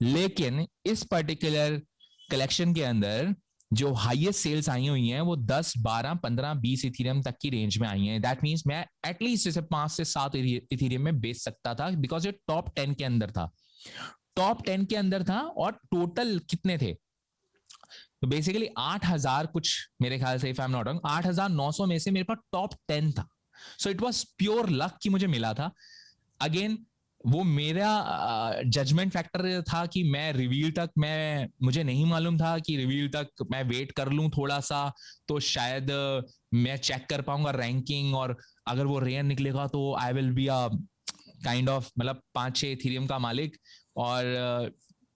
B: लेकिन इस पर्टिकुलर कलेक्शन के अंदर जो हाईएस्ट सेल्स आई हुई हैं वो 10, 12, 15, 20 इथीरियम तक की रेंज में आई हैं। दैट मींस मैं एटलीस्ट इसे 5 से 7 इथीरियम में बेच सकता था, बिकॉज ये टॉप 10 के अंदर था। टॉप 10 के अंदर था, और टोटल कितने थे, तो बेसिकली 8000 कुछ, मेरे ख्याल से if I am not wrong 8900 में से मेरे पास टॉप 10 था। So it was pure luck कि मुझे मिला था। अगेन वो मेरा जजमेंट फैक्टर था कि मैं रिवील तक, मुझे नहीं मालूम था कि रिवील तक मैं वेट कर लूं थोड़ा सा, तो शायद मैं चेक कर पाऊंगा रैंकिंग, और अगर वो रेयर निकलेगा तो I will be a kind of, मतलब 5-6 इथीरियम का मालिक। और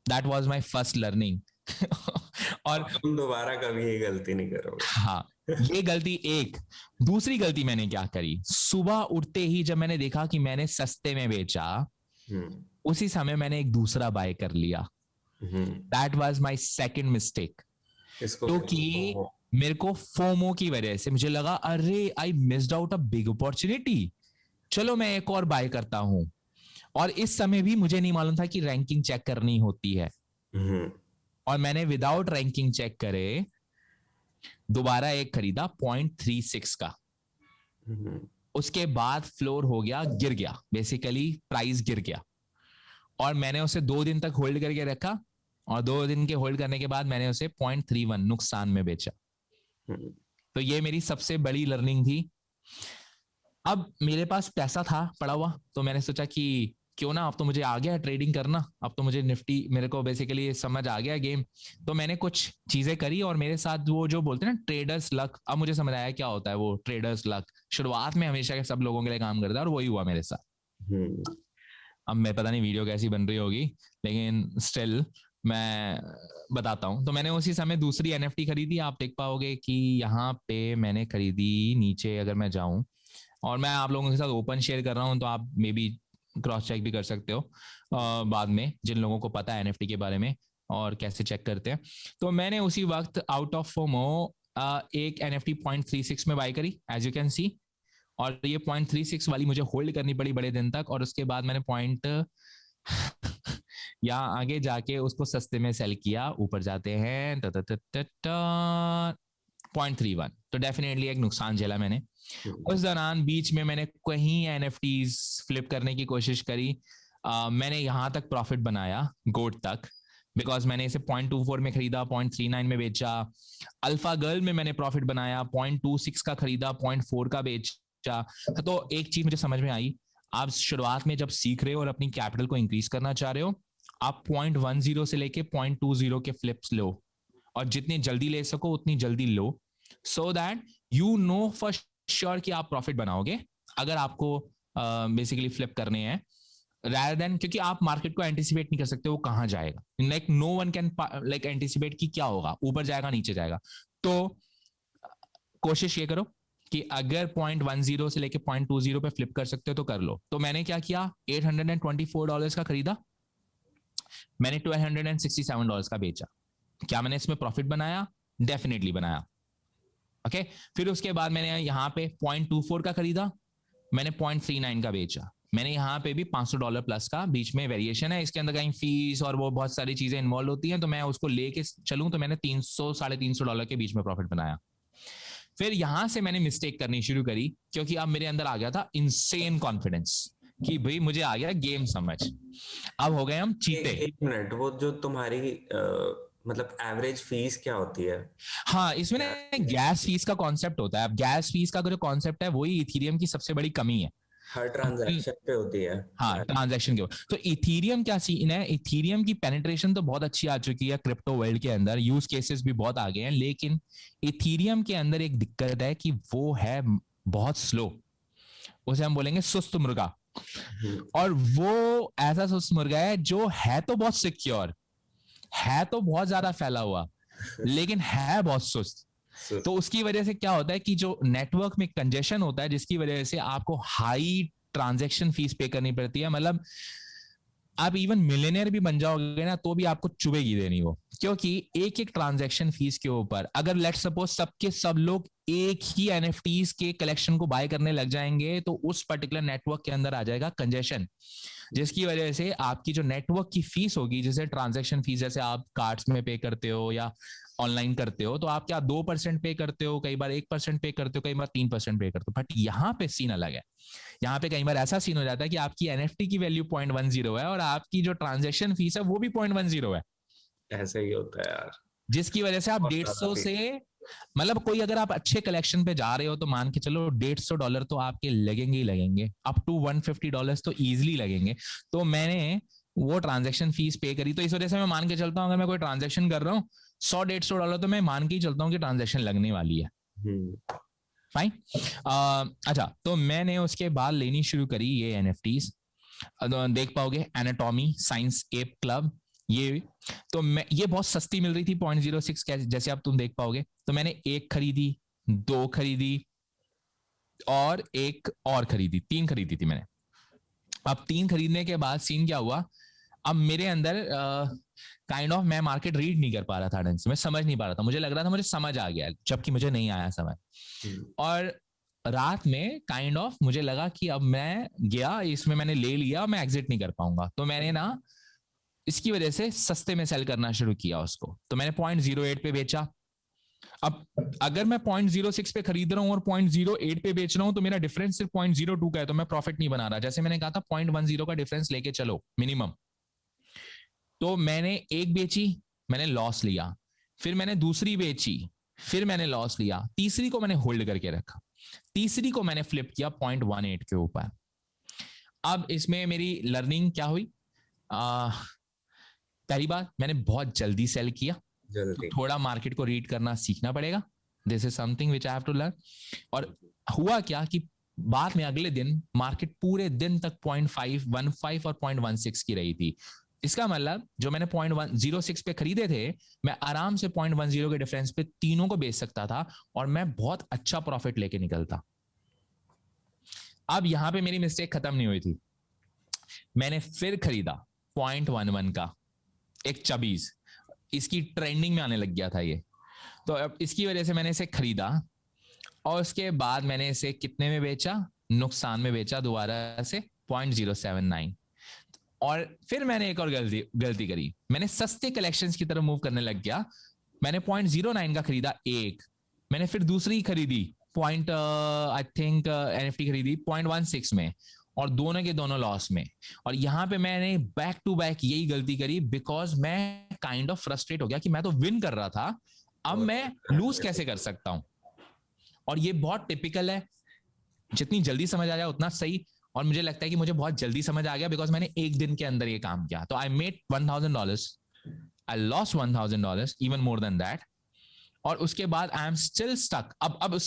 B: that was my first learning. और
C: तुम दोबारा कभी ये गलती नहीं करोगे।
B: हाँ, ये गलती एक। दूसरी गलती मैंने क्या करी, सुबह उठते ही जब मैंने देखा कि मैंने सस्ते में बेचा, उसी समय मैंने एक दूसरा बाय कर लिया। That was my second mistake. क्योंकि मेरे को फोमो की वजह से मुझे लगा, अरे आई missed out a big opportunity, चलो मैं एक और बाय करता हूं। और इस समय भी मुझे नहीं मालूम था कि रैंकिंग चेक करनी होती है, और मैंने विदाउट रैंकिंग चेक करे दोबारा एक खरीदा 0.36 का। उसके बाद फ्लोर हो गया, गिर गया, बेसिकली प्राइस गिर गया, और मैंने उसे 2 दिन तक होल्ड करके रखा, और 2 दिन के होल्ड करने के बाद मैंने उसे 0.31 नुकसान में बेचा। तो ये मेरी सबसे बड़ी लर्निंग थी। अब मेरे पास पैसा था पड़ा हुआ, तो मैंने सोचा कि क्यों ना, अब तो मुझे आ गया ट्रेडिंग करना, अब तो मुझे निफ्टी, मेरे को बेसिकली समझ आ गया गेम। तो मैंने कुछ चीजें करी, और मेरे साथ वो जो बोलते हैं ना ट्रेडर्स लक, अब मुझे समझ आया क्या होता है वो ट्रेडर्स लक। शुरुआत में हमेशा सब लोगों के लिए काम करता है, और वही हुआ मेरे साथ। अब मैं पता नहीं वीडियो कैसी बन रही होगी, लेकिन स्टिल मैं बताता हूँ। तो मैंने उसी समय दूसरी एनएफटी खरीदी। आप देख पाओगे कि यहाँ पे मैंने खरीदी, नीचे अगर मैं जाऊं, और मैं आप लोगों के साथ ओपन शेयर कर रहा हूं, तो आप मे बी क्रॉस चेक भी कर सकते हो बाद में, जिन लोगों को पता है एनएफटी के बारे में और कैसे चेक करते हैं। तो मैंने उसी वक्त आउट ऑफ फोमो एक NFT 0.36 में बाय करी एज यू कैन सी, और ये 0.36 वाली मुझे होल्ड करनी पड़ी बड़े दिन तक, और उसके बाद मैंने पॉइंट यहाँ आगे जाके उसको सस्ते में सेल किया। ऊपर जाते हैं 0.31, तो डेफिनेटली एक नुकसान झेला मैंने। उस दौरान बीच में मैंने कहीं NFTs फ्लिप करने की कोशिश करी। मैंने यहां तक प्रॉफिट बनाया गोट तक, बिकॉज मैंने इसे 0.24 में खरीदा, 0.39 में बेचा। अल्फा गर्ल में मैंने प्रॉफिट बनाया, 0.26 का खरीदा, 0.4 का बेचा। तो एक चीज मुझे समझ में आई, आप शुरुआत में जब सीख रहे हो और अपनी कैपिटल को इंक्रीज करना चाह रहे हो, आप 0.10 से लेके 0.20 के फ्लिप्स लो, और जितनी जल्दी ले सको उतनी जल्दी लो, so that you know for sure कि आप प्रॉफिट बनाओगे अगर आपको बेसिकली फ्लिप करने हैं, rather than, क्योंकि आप मार्केट को एंटिसिपेट नहीं कर सकते वो कहां जाएगा। Like no one can like anticipate कि क्या होगा, ऊपर जाएगा नीचे जाएगा। तो कोशिश ये करो कि अगर 0.10 से लेके 0.20 पे फ्लिप कर सकते हो तो कर लो। तो मैंने क्या किया, $824 का खरीदा, मैंने $1267 का बेचा। क्या मैंने इसमें प्रॉफिट बनाया? डेफिनेटली बनाया। ओके, फिर उसके बाद मैंने यहां पे 0.24 का खरीदा, मैंने 0.39 का बेचा। मैंने यहाँ पे भी $500 प्लस का बीच में वेरिएशन है, इसके अंदर कहीं फीस और वो बहुत सारी चीजें इन्वॉल्व होती हैं, तो मैं उसको लेके चलूं तो मैंने $300-350 के बीच में प्रॉफिट बनाया। फिर यहां से मैंने मिस्टेक करनी शुरू करी, क्योंकि अब मेरे अंदर आ गया था इनसेन कॉन्फिडेंस कि भाई मुझे आ गया गेम समझ, अब हो गए हम चीते।
C: एक मिनट, वो जो तुम्हारी मतलब एवरेज फीस क्या होती है?
B: हाँ, इसमें ना गैस फीस का कॉन्सेप्ट होता है। अब गैस फीस का जो कॉन्सेप्ट है वही इथीरियम की सबसे बड़ी कमी है,
C: हर ट्रांजैक्शन पे होती है।
B: हाँ, ट्रांजैक्शन के ऊपर। तो इथीरियम क्या सीन है, इथीरियम की पेनिट्रेशन तो बहुत अच्छी आ चुकी है क्रिप्टो वर्ल्ड के अंदर, यूज केसेस भी बहुत आ गए हैं, लेकिन इथीरियम के अंदर एक दिक्कत है कि वो है बहुत स्लो, उसे हम बोलेंगे सुस्त मुर्गा। और वो ऐसा सुस्त मुर्गा है जो है तो बहुत सिक्योर, है तो बहुत ज्यादा फैला हुआ, लेकिन है बहुत सुस्त। तो उसकी वजह से क्या होता है कि जो नेटवर्क में कंजेशन होता है, जिसकी वजह से आपको हाई ट्रांजैक्शन फीस पे करनी पड़ती है। मतलब आप इवन मिलियनियर भी बन जाओगे ना तो भी आपको चुभेगी देनी वो, क्योंकि एक एक ट्रांजैक्शन फीस के ऊपर अगर लेट्स सपोज सबके सब लोग एक ही NFTs के कलेक्शन को बाय करने लग जाएंगे, तो उस पर्टिकुलर नेटवर्क के अंदर आ जाएगा कंजेशन, जिसकी वजह से आपकी जो नेटवर्क की फीस होगी, जैसे ट्रांजैक्शन फीस, जैसे आप कार्ड्स में पे करते हो या ऑनलाइन करते हो, तो आप क्या 2% पे करते हो, कई बार 1% पे करते हो, कई बार 3% पे करते हो। बट यहाँ पे सीन अलग है, यहाँ पे कई बार ऐसा सीन हो जाता है कि आपकी NFT की वैल्यू 0.10 है और आपकी जो ट्रांजैक्शन फीस है वो भी 0.10 है।
C: ऐसा ही होता है यार,
B: जिसकी वजह से आप 150 से, मतलब कोई अगर आप अच्छे कलेक्शन पे जा रहे हो तो मान के चलो $150 तो आपके लगेंगे ही लगेंगे, अप टू $150 तो इजिली लगेंगे। तो मैंने वो ट्रांजैक्शन फीस पे करी, तो इस वजह से मैं मान के चलता हूँ अगर मैं कोई ट्रांजैक्शन कर रहा हूँ $100-150 तो मैं मान के ही चलता हूँ कि ट्रांजैक्शन लगने वाली है। फाइन। अच्छा, तो मैंने उसके बाद लेनी शुरू करी ये NFTs। देख पाओगे एनाटॉमी साइंस एप क्लब, ये तो मैं ये बहुत सस्ती मिल रही थी 0.06 जैसे आप तुम देख पाओगे। तो मैंने एक खरीदी, दो खरीदी और एक और खरीदी, 3 खरीदी थी मैंने। अब 3 खरीदने के बाद सीन क्या हुआ, अब मेरे अंदर काइंड ऑफ मैं मार्केट रीड नहीं कर पा रहा था ढंग से, मैं समझ नहीं पा रहा था, मुझे लग रहा था मुझे समझ आ गया, जबकि मुझे नहीं आया समझ। और रात में काइंड ऑफ मुझे लगा कि अब मैं गया इसमें, मैंने ले लिया, मैं एग्जिट नहीं कर पाऊंगा, तो मैंने ना इसकी वजह से सस्ते में सेल करना शुरू किया उसको। तो मैंने 0.08 पे बेचा। अब अगर मैं 0.06 पे खरीद रहा हूं और 0.08 पे बेच रहा हूं तो मेरा डिफरेंस सिर्फ 0.02 का है, तो मैं प्रॉफिट नहीं बना रहा। जैसे मैंने कहा था 0.10 का डिफरेंस लेके चलो मिनिमम। तो मैंने एक बेची, मैंने लॉस लिया, फिर मैंने दूसरी बेची, फिर मैंने लॉस लिया, तीसरी को मैंने होल्ड करके रखा, तीसरी को मैंने फ्लिप किया 0.18 के ऊपर। अब इसमें मेरी लर्निंग क्या हुई, पहली बात मैंने बहुत जल्दी सेल किया, तो थोड़ा मार्केट को रीड करना सीखना पड़ेगा, this is something which I have to learn. और हुआ क्या कि बाद में अगले दिन मार्केट पूरे दिन तक 0.515 और 0.16 की रही थी। इसका मतलब जो मैंने 0.106 पे खरीदे थे, मैं आराम से 0.10 के डिफरेंस पे तीनों को बेच सकता था और मैं बहुत अच्छा प्रॉफिट लेके निकलता। अब यहां पे मेरी मिस्टेक खत्म नहीं हुई थी, मैंने फिर खरीदा 0.11 का एक चबीज, इसकी ट्रेंडिंग में आने लग गया था ये। तो अब इसकी वजह से मैंने इसे खरीदा और उसके बाद मैंने इसे कितने में बेचा, नुकसान में बेचा दोबारा से 0.079। और फिर मैंने एक और गलती करी, मैंने सस्ते कलेक्शंस की तरफ मूव करने लग गया। मैंने 0.09 का खरीदा एक, मैंने फिर दूसरी खरीदी आई थिंक एनएफटी खरीदी 0.16 में, और दोनों के दोनों लॉस में। और यहाँ पे मैंने बैक टू बैक यही गलती करी, बिकॉज मैं काइंड ऑफ फ्रस्ट्रेट हो गया कि मैं तो विन कर रहा था, अब मैं लूज कैसे कर सकता हूं। और ये बहुत टिपिकल है, जितनी जल्दी समझ आ जाए उतना सही। और मुझे लगता है कि मुझे बहुत जल्दी समझ आ गया, बिकॉज मैंने एक दिन के अंदर ये काम किया। तो I made $1,000, I lost $1,000, even more than that. और उसके बाद आई एम स्टिल स्टक। अब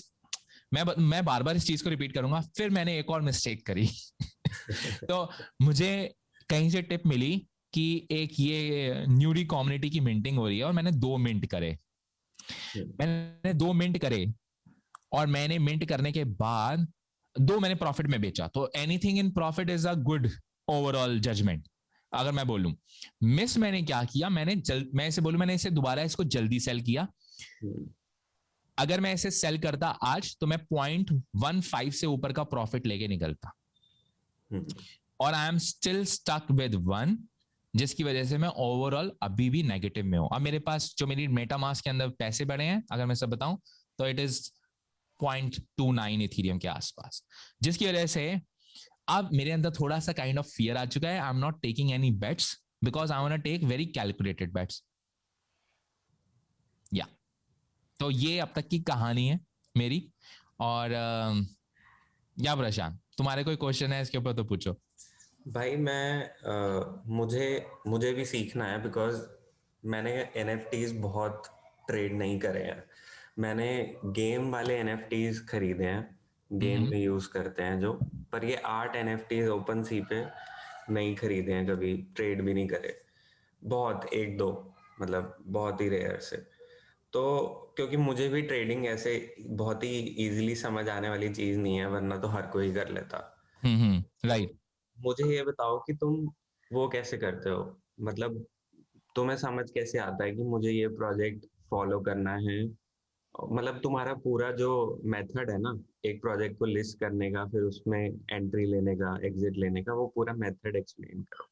B: मैं बार बार इस चीज को रिपीट करूंगा, फिर मैंने एक और मिस्टेक करी। तो मुझे कहीं से टिप मिली कि एक ये न्यूडी कम्युनिटी की मिंटिंग हो रही है, और मैंने 2 मिंट करे। और मैंने मिंट करने के बाद 2 मैंने प्रॉफिट में बेचा। तो anything in profit is a good overall judgement. अगर मैं बोलूं मिस मैंने क्या किया, मैं इसे बोलूं मैंने इसे दोबारा इसको जल्दी सेल किया। अगर मैं इसे सेल करता आज तो मैं 0.15 से ऊपर का प्रॉफिट लेके निकलता, और I am still stuck with 1, जिसकी वजह से मैं ओवरऑल अभी भी नेगेटिव में हूं। अब मेरे पास जो मेरी मेटामास्क के अंदर पैसे बढ़े हैं, अगर मैं सब बताऊं तो इट इज 0.29 इथेरियम के आसपास, जिसकी वजह से अब मेरे अंदर थोड़ा सा काइंड ऑफ फियर आ चुका है। I am not taking any bets because I want to take very calculated bets. या तो ये अब तक की कहानी है मेरी। और या प्रशांत, तुम्हारे कोई क्वेश्चन है इसके ऊपर तो पूछो।
C: भाई मुझे भी सीखना है, बिकॉज मैंने एनएफटीज बहुत ट्रेड नहीं करे हैं। मैंने गेम वाले एनएफटीज खरीदे हैं, गेम में यूज करते हैं जो, पर ये आर्ट एनएफटीज ओपन सी पे नहीं खरीदे हैं, कभी ट्रेड भी नहीं करे। बहुत 1-2 मतलब बहुत ही रेयर से। तो क्योंकि मुझे भी ट्रेडिंग ऐसे बहुत ही इजीली समझ आने वाली चीज नहीं है, वरना तो हर कोई कर लेता।
B: राइट।
C: मुझे ये बताओ कि तुम वो कैसे करते हो, मतलब तुम्हें समझ कैसे आता है कि मुझे ये प्रोजेक्ट फॉलो करना है। मतलब तुम्हारा पूरा जो मेथड है ना, एक प्रोजेक्ट को लिस्ट करने का, फिर उसमें एंट्री लेने का, एग्जिट लेने का, वो पूरा मेथड एक्सप्लेन करो।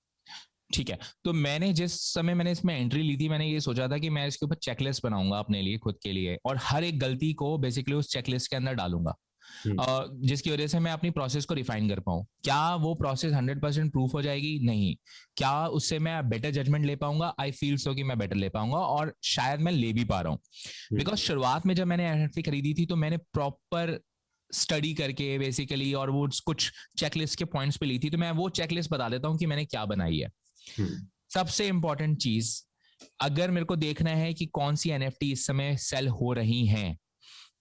B: ठीक है, तो जिस समय मैंने इसमें एंट्री ली थी, मैंने ये सोचा था कि मैं इसके ऊपर चेकलिस्ट बनाऊंगा अपने लिए, खुद के लिए, और हर एक गलती को बेसिकली उस चेकलिस्ट के अंदर डालूंगा, जिसकी वजह से मैं अपनी प्रोसेस को रिफाइन कर पाऊं। क्या वो प्रोसेस 100% प्रूफ हो जाएगी? नहीं। क्या उससे मैं बेटर जजमेंट ले पाऊंगा? आई फील सो कि मैं बेटर ले पाऊंगा, और शायद मैं ले भी पा रहा हूँ। बिकॉज शुरुआत में जब मैंने एनएफटी खरीदी थी तो मैंने प्रॉपर स्टडी करके बेसिकली, और वो कुछ चेकलिस्ट के पॉइंट्स पे ली थी। तो मैं वो चेकलिस्ट बता देता हूँ कि मैंने क्या बनाई है। सबसे इंपॉर्टेंट चीज, अगर मेरे को देखना है कि कौन सी एनएफटी इस समय सेल हो रही हैं,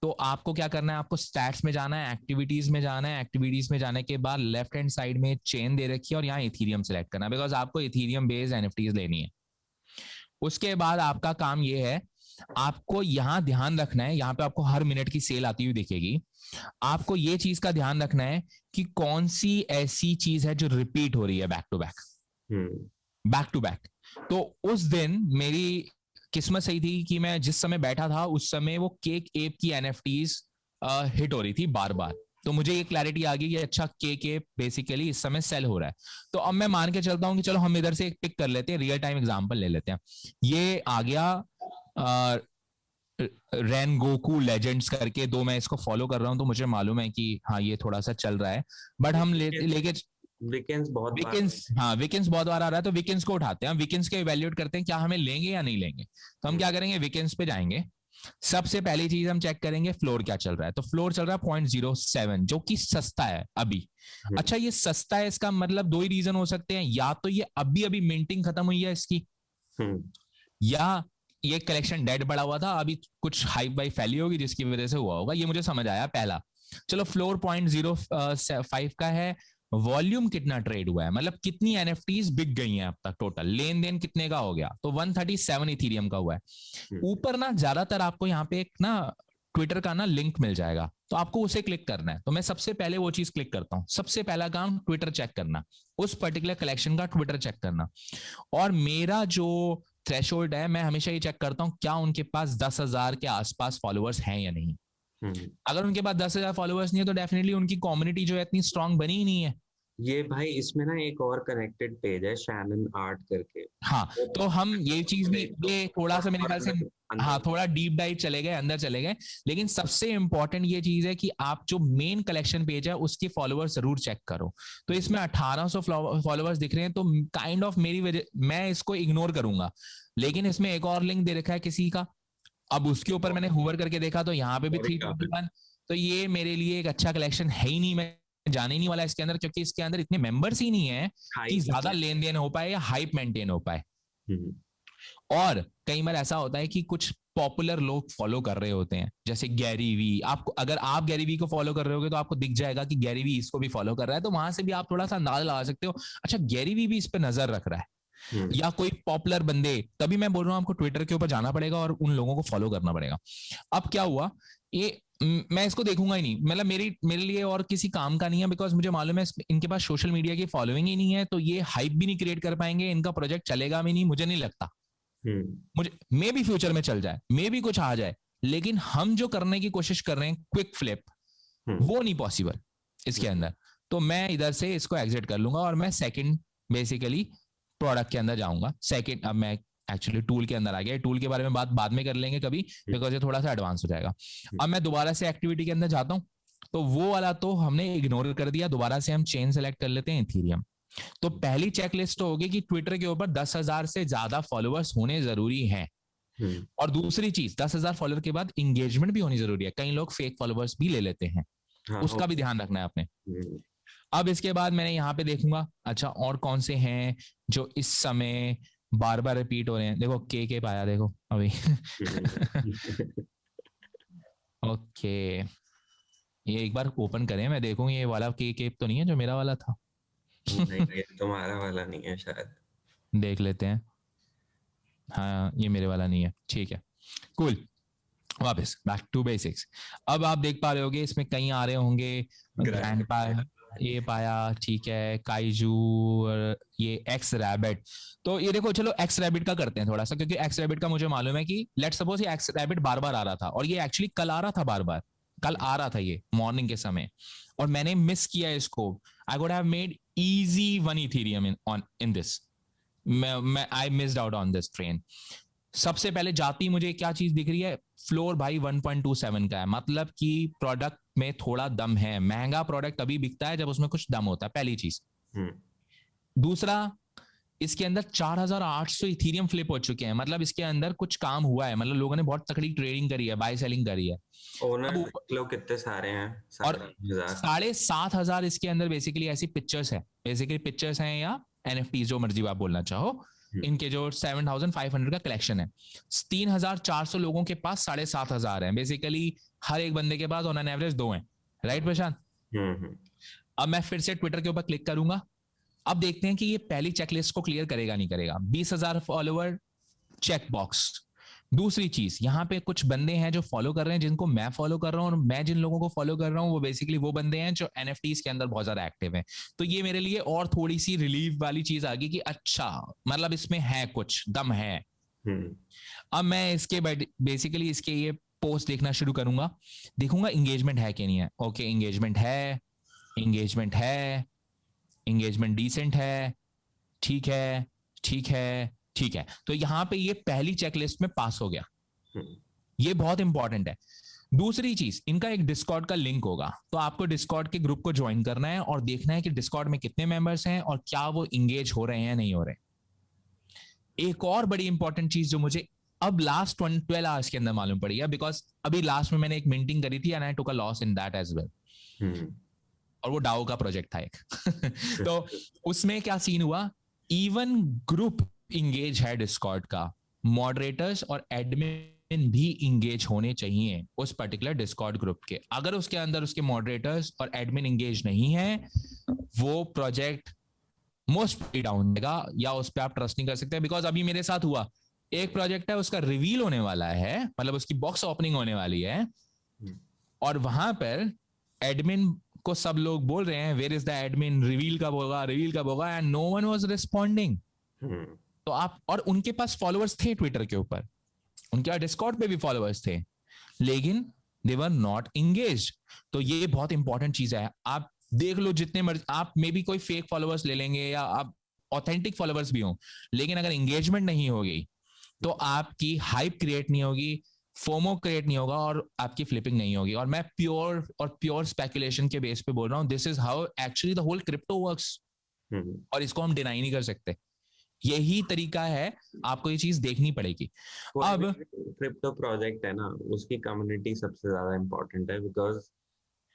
B: तो आपको क्या करना है, आपको स्टैट्स में जाना है, एक्टिविटीज में जाना है। एक्टिविटीज में जाने के बाद लेफ्ट हैंड साइड में चेन दे रखी है, और यहाँ इथीरियम सेलेक्ट करना है, बिकॉज आपको इथीरियम बेस्ड एनएफटीज लेनी है। उसके बाद आपका काम ये है, आपको यहां ध्यान रखना है, यहां पे आपको हर मिनट की सेल आती हुई दिखेगी। आपको ये चीज का ध्यान रखना है कि कौन सी ऐसी चीज है जो रिपीट हो रही है बैक टू बैक। तो उस दिन मेरी किस्मत सही थी कि मैं जिस समय बैठा था उस समय वो केक एप की एनएफटीज हिट हो रही थी बार बार। तो मुझे ये क्लैरिटी आ गई कि अच्छा, केक एप बेसिकली इस समय सेल हो रहा है। तो अब मैं मान के चलता हूं कि चलो हम इधर से एक पिक कर लेते हैं, रियल टाइम एग्जांपल ले लेते हैं। ये आ गया रेन गोकू लेजेंड्स करके, दो मैं इसको फॉलो कर रहा हूं, तो मुझे मालूम है कि हाँ ये थोड़ा सा चल रहा है, बट हम लेके
C: वीकेंड्स बहुत
B: बार आ रहा है, तो वीकेंड्स को उठाते हैं, वीकेंड्स के इवैल्यूएट करते हैं क्या हमें लेंगे या नहीं लेंगे। तो हम क्या करेंगे, वीकेंड्स पे जाएंगे। सबसे पहली चीज हम चेक करेंगे फ्लोर क्या चल रहा है। तो फ्लोर चल रहा है 0.07, जो कि सस्ता है अभी। अच्छा, ये सस्ता है, इसका मतलब 2 ही रीजन हो सकते हैं, या तो ये अभी मिंटिंग खत्म हुई है इसकी, या ये कलेक्शन डेड पड़ा हुआ था, अभी कुछ हाइप बाई फैली होगी जिसकी वजह से हुआ होगा। ये मुझे समझ आया पहला। चलो, फ्लोर 0.05 का है। वॉल्यूम कितना ट्रेड हुआ है, मतलब कितनी एनएफटीज बिक गई हैं अब तक, टोटल लेन देन कितने का हो गया, तो 137 इथीरियम का हुआ है। ऊपर ना ज्यादातर आपको यहाँ पे एक ना ट्विटर का ना लिंक मिल जाएगा, तो आपको उसे क्लिक करना है। तो मैं सबसे पहले वो चीज क्लिक करता हूं। सबसे पहला काम ट्विटर चेक करना, उस पर्टिकुलर कलेक्शन का ट्विटर चेक करना। और मेरा जो थ्रेशोल्ड है, मैं हमेशा ये चेक करता हूँ क्या उनके पास 10,000 के आसपास फॉलोअर्स हैं या नहीं। अगर उनके पास 10,000 फॉलोअर्स नहीं है तो डेफिनेटली उनकी कम्युनिटी जो है इतनी स्ट्रांग बनी ही नहीं है।
C: ये भाई इसमें ना एक और कनेक्टेड पेज है शैनन आर्ट करके।
B: हाँ, तो हम ये चीज भी,
C: देख लो,
B: ये थोड़ा सा मेरे ख्याल से, हाँ थोड़ा डीप डाइव चले गए, अंदर चले गए, लेकिन सबसे इंपॉर्टेंट ये चीज है कि आप जो मेन कलेक्शन पेज है उसके फॉलोअर्स जरूर चेक करो। तो इसमें 1800 फॉलोअर्स दिख रहे हैं, तो काइंड ऑफ मेरी वजह, मैं इसको इग्नोर करूंगा, लेकिन इसमें एक और लिंक दे रखा है किसी का, अब उसके ऊपर मैंने हूवर करके देखा तो यहाँ पे भी 321। तो ये मेरे लिए एक अच्छा कलेक्शन है ही नहीं, मैं जाने ही नहीं वाला इसके अंदर, क्योंकि इसके अंदर इतने मेंबर्स ही नहीं है कि ज्यादा लेन देन हो पाए या हाइप मेंटेन हो पाए। और कई बार ऐसा होता है कि कुछ पॉपुलर लोग फॉलो कर रहे होते हैं, जैसे गैरी वी। आपको, अगर आप गैरी वी को फॉलो कर रहे होगे तो आपको दिख जाएगा कि गैरी वी इसको भी फॉलो कर रहा है, तो वहां से भी आप थोड़ा सा अंदाजा लगा सकते हो, अच्छा गैरी वी भी इस पे नजर रख रहा है, या कोई पॉपुलर बंदे। तभी मैं बोल रहा हूं आपको ट्विटर के ऊपर जाना पड़ेगा और उन लोगों को फॉलो करना पड़ेगा। अब क्या हुआ, ये मैं इसको देखूंगा ही नहीं, मतलब मेरे लिए और किसी काम का नहीं है, बिकॉज मुझे मालूम है इनके पास सोशल मीडिया की फॉलोइंग ही नहीं है, तो ये हाइप भी नहीं क्रिएट कर पाएंगे, इनका प्रोजेक्ट चलेगा भी नहीं, मुझे नहीं लगता। मुझे मे भी फ्यूचर में चल जाए, मे भी कुछ आ जाए, लेकिन हम जो करने की कोशिश कर रहे हैं क्विक फ्लिप, वो नहीं पॉसिबल इसके अंदर। तो मैं इधर से इसको एग्जिट कर लूंगा और मैं सेकंड बेसिकली प्रोडक्ट के अंदर जाऊंगा। सेकंड, अब मैं एक्चुअली टूल के अंदर आ गया, टूल के बारे में बात बाद में कर लेंगे कभी, बिकॉज ये थोड़ा सा एडवांस हो जाएगा। अब मैं दोबारा से एक्टिविटी के अंदर जाता हूं, तो वो वाला तो हमने इग्नोर कर दिया, दोबारा से हम चेन सेलेक्ट कर लेते हैं इथेरियम। तो पहली चेकलिस्ट तो होगी कि ट्विटर के ऊपर 10,000 से ज्यादा फॉलोअर्स होने जरूरी हैं। और दूसरी चीज, 10,000 फॉलोअर के बाद इंगेजमेंट भी होनी जरूरी है, कई लोग फेक फॉलोअर्स भी ले लेते हैं, उसका भी ध्यान रखना है आपने। अब इसके बाद मैंने यहाँ पे देखूंगा, अच्छा और कौन से हैं जो इस समय बार बार रिपीट हो रहे हैं। देखो के पाया, देखो अभी ओके, ये एक बार ओपन करें, मैं देखूंगी ये वाला के तो नहीं है जो मेरा वाला था।
C: नहीं, तुम्हारा वाला नहीं है शायद,
B: देख लेते हैं। हाँ ये मेरे वाला नहीं है, ठीक है कूल। वापस बैक टू बेसिक्स। अब आप देख पा रहे होगे इसमें कई आ रहे होंगे, ग्रैंडपा ये पाया, ठीक है, काइजू, और ये एक्स रैबिट। तो ये देखो, चलो एक्स रैबिट का करते हैं थोड़ा सा, क्योंकि एक्स रैबिट का मुझे मालूम है कि लेट्स सपोज ये एक्स रैबिट बार बार आ रहा था, और ये एक्चुअली कल आ रहा था, बार बार कल आ रहा था ये मॉर्निंग के समय, और मैंने मिस किया इसको। I would have made easy 1 Ethereum in this, मैं I missed out on this train. सबसे पहले जाती मुझे क्या चीज दिख रही है, फ्लोर भाई 1.27 का है, मतलब कि प्रोडक्ट में थोड़ा दम है। महंगा प्रोडक्ट तभी बिकता है जब उसमें कुछ दम होता है, पहली चीज। दूसरा, इसके अंदर 4,800 इथेरियम फ्लिप हो चुके हैं, मतलब इसके अंदर कुछ काम हुआ है, मतलब लोगों ने बहुत तकड़ी ट्रेडिंग करी है, बाय सेलिंग करी है।
C: ओनर लोग कितने सारे हैं,
B: और 7,500 इसके अंदर बेसिकली ऐसी पिक्चर्स है, बेसिकली पिक्चर्स हैं या एनएफटी, जो मर्जी आप बोलना चाहो, इनके जो 7,500 का कलेक्शन है। 3,400 लोगों के पास 7,500 है, बेसिकली हर एक बंदे के पास ऑन एन एवरेज 2 हैं, राइट प्रशांत? अब मैं फिर से ट्विटर के ऊपर क्लिक करूंगा, अब देखते हैं कि ये पहली चेकलिस्ट को क्लियर करेगा नहीं करेगा। 20,000 फॉलोअर, चेक बॉक्स। दूसरी चीज, यहाँ पे कुछ बंदे हैं जो फॉलो कर रहे हैं, जिनको मैं फॉलो कर रहा हूँ, और मैं जिन लोगों को फॉलो कर रहा हूँ वो बेसिकली वो बंदे हैं जो एनएफटीज के अंदर बहुत ज्यादा एक्टिव हैं। तो ये मेरे लिए और थोड़ी सी रिलीफ वाली चीज आ गई कि अच्छा, मतलब इसमें है कुछ दम है। अब मैं इसके बेसिकली इसके ये पोस्ट देखना शुरू करूंगा, देखूंगा इंगेजमेंट है कि नहीं है। ओके, एंगेजमेंट है, एंगेजमेंट है, एंगेजमेंट डिसेंट है, ठीक है, ठीक है, ठीक है। तो यहां पे ये पहली चेकलिस्ट में पास हो गया, ये बहुत इंपॉर्टेंट है। दूसरी चीज, इनका एक डिस्कॉर्ड का लिंक होगा, तो आपको डिस्कॉर्ड के ग्रुप को ज्वाइन करना है और देखना है कि डिस्कॉर्ड में कितने मेंबर्स हैं और क्या वो इंगेज हो रहे हैं नहीं हो रहे। एक और बड़ी इंपॉर्टेंट चीज जो मुझे अब लास्ट 12 आवर्स के अंदर मालूम पड़ी है, बिकॉज अभी लास्ट में मैंने एक मिंटिंग करी थी and I took a loss in that as well, और वो डाओ का प्रोजेक्ट था एक तो उसमें क्या सीन हुआ, इवन ग्रुप इंगेज है डिस्कॉर्ड का, मॉडरेटर्स और एडमिन भी इंगेज होने चाहिए उस पर्टिकुलर डिस्कॉर्ड ग्रुप के। अगर उसके अंदर उसके मॉडरेटर्स और एडमिन इंगेज नहीं है, वो प्रोजेक्ट मोस्ट डाउन होगा, या उस पर आप ट्रस्ट नहीं कर सकते। बिकॉज अभी मेरे साथ हुआ, एक प्रोजेक्ट है उसका रिवील होने वाला है, मतलब उसकी बॉक्स ओपनिंग होने वाली है, और वहां पर एडमिन को सब लोग बोल रहे हैं where is the admin, reveal कब होगा, रिवील कब होगा, and no one was responding. तो आप, और उनके पास फॉलोअर्स थे ट्विटर के ऊपर, उनके पास डिस्कॉर्ड पे भी फॉलोअर्स थे, लेकिन दे वर नॉट इंगेज। तो ये बहुत इंपॉर्टेंट चीज है। आप देख लो जितने मर्जी, आप मे बी कोई फेक फॉलोअर्स ले लेंगे या आप ऑथेंटिक फॉलोअर्स भी हो, लेकिन अगर एंगेजमेंट नहीं होगी तो आपकी हाइप क्रिएट नहीं होगी, फोमो क्रिएट नहीं होगा और आपकी फ्लिपिंग नहीं होगी। और मैं प्योर स्पेकुलेशन के बेस पे बोल रहा हूं, this is how actually the whole crypto works, और इसको हम डिनाई नहीं कर सकते। यही तरीका है, आपको ये चीज देखनी पड़ेगी। अब
C: क्रिप्टो प्रोजेक्ट है ना, उसकी कम्युनिटी सबसे ज्यादा इम्पोर्टेंट है, बिकॉज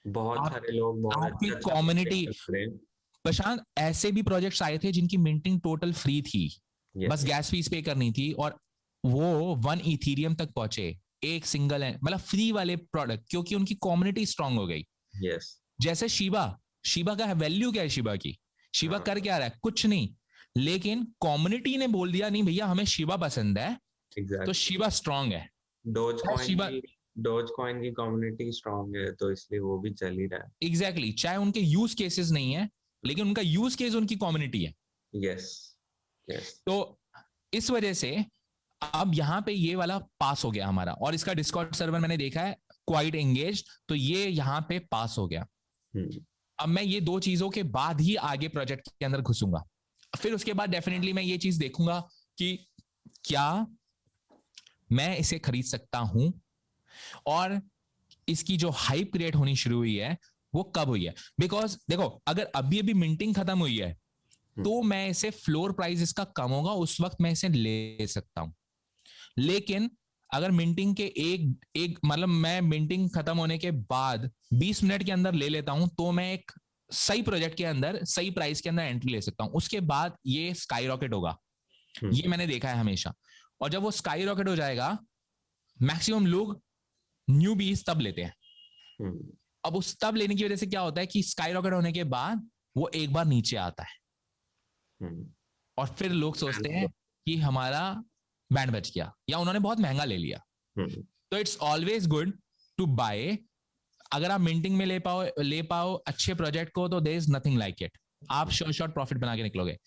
C: बहुत
B: आप
C: सारे लोग बहुत
B: आपकी
C: अच्छा अच्छा
B: कम्युनिटी,
C: project कर रहे हैं।
B: प्रशांत, ऐसे भी प्रोजेक्ट्स आए थे जिनकी मिंटिंग टोटल फ्री थी, बस
C: यस
B: गैस फीस पे करनी थी, और वो 1 इथीरियम तक पहुंचे, एक सिंगल है, मतलब फ्री वाले प्रोडक्ट, क्योंकि उनकी कम्युनिटी स्ट्रांग हो गई।
C: यस
B: जैसे शिबा, शिबा का वैल्यू क्या है? शिबा की, शिबा
C: हाँ
B: कर क्या रहा है? कुछ नहीं, लेकिन कम्युनिटी ने बोल दिया नहीं भैया हमें शिबा पसंद है, तो
C: एग्जैक्ट।
B: शिबा स्ट्रांग है।
C: डोज कॉइन
B: शिबा,
C: की डोज कॉइन की कम्युनिटी स्ट्रांग है, तो इसलिए वो भी चल ही रहा
B: एग्जैक्टली exactly, चाहे उनके यूज केसेस नहीं है, लेकिन उनका यूज केस उनकी कम्युनिटी है।
C: है। यस यस
B: तो इस वजह से अब यहां पे ये वाला पास हो गया हमारा, और इसका डिस्कॉर्ड सर्वर मैंने देखा है क्वाइट एंगेज, तो ये यहां पे पास हो गया। अब मैं ये दो चीजों के बाद ही आगे प्रोजेक्ट के अंदर घुसूंगा, फिर उसके बाद डेफिनेटली मैं ये चीज देखूंगा कि क्या मैं इसे खरीद सकता हूं, और इसकी जो हाइप क्रिएट होनी शुरू हुई है वो कब हुई है। बिकॉज देखो, अगर अभी अभी मिंटिंग खत्म हुई है तो मैं इसे, फ्लोर प्राइस इसका कम होगा उस वक्त मैं इसे ले सकता हूं, लेकिन अगर मिंटिंग के एक एक मतलब मैं मिंटिंग खत्म होने के बाद 20 मिनट के अंदर ले लेता हूं, तो मैं एक सही प्रोजेक्ट के अंदर सही प्राइस के अंदर एंट्री ले सकता हूं। उसके बाद ये स्काई रॉकेट होगा, ये मैंने देखा है हमेशा। और जब वो स्काई रॉकेट हो जाएगा, मैक्सिमम लोग न्यू बीज तब लेते हैं। अब उस तब लेने की वजह से क्या होता है कि स्काई रॉकेट होने के बाद वो एक बार नीचे आता है, और फिर लोग सोचते हैं कि हमारा बैंड बच गया या उन्होंने बहुत महंगा ले लिया। तो it's always good to buy, अगर आप मिंटिंग में ले पाओ अच्छे प्रोजेक्ट को, तो there is nothing like it, आप शॉर्ट प्रॉफिट बना के निकलोगे।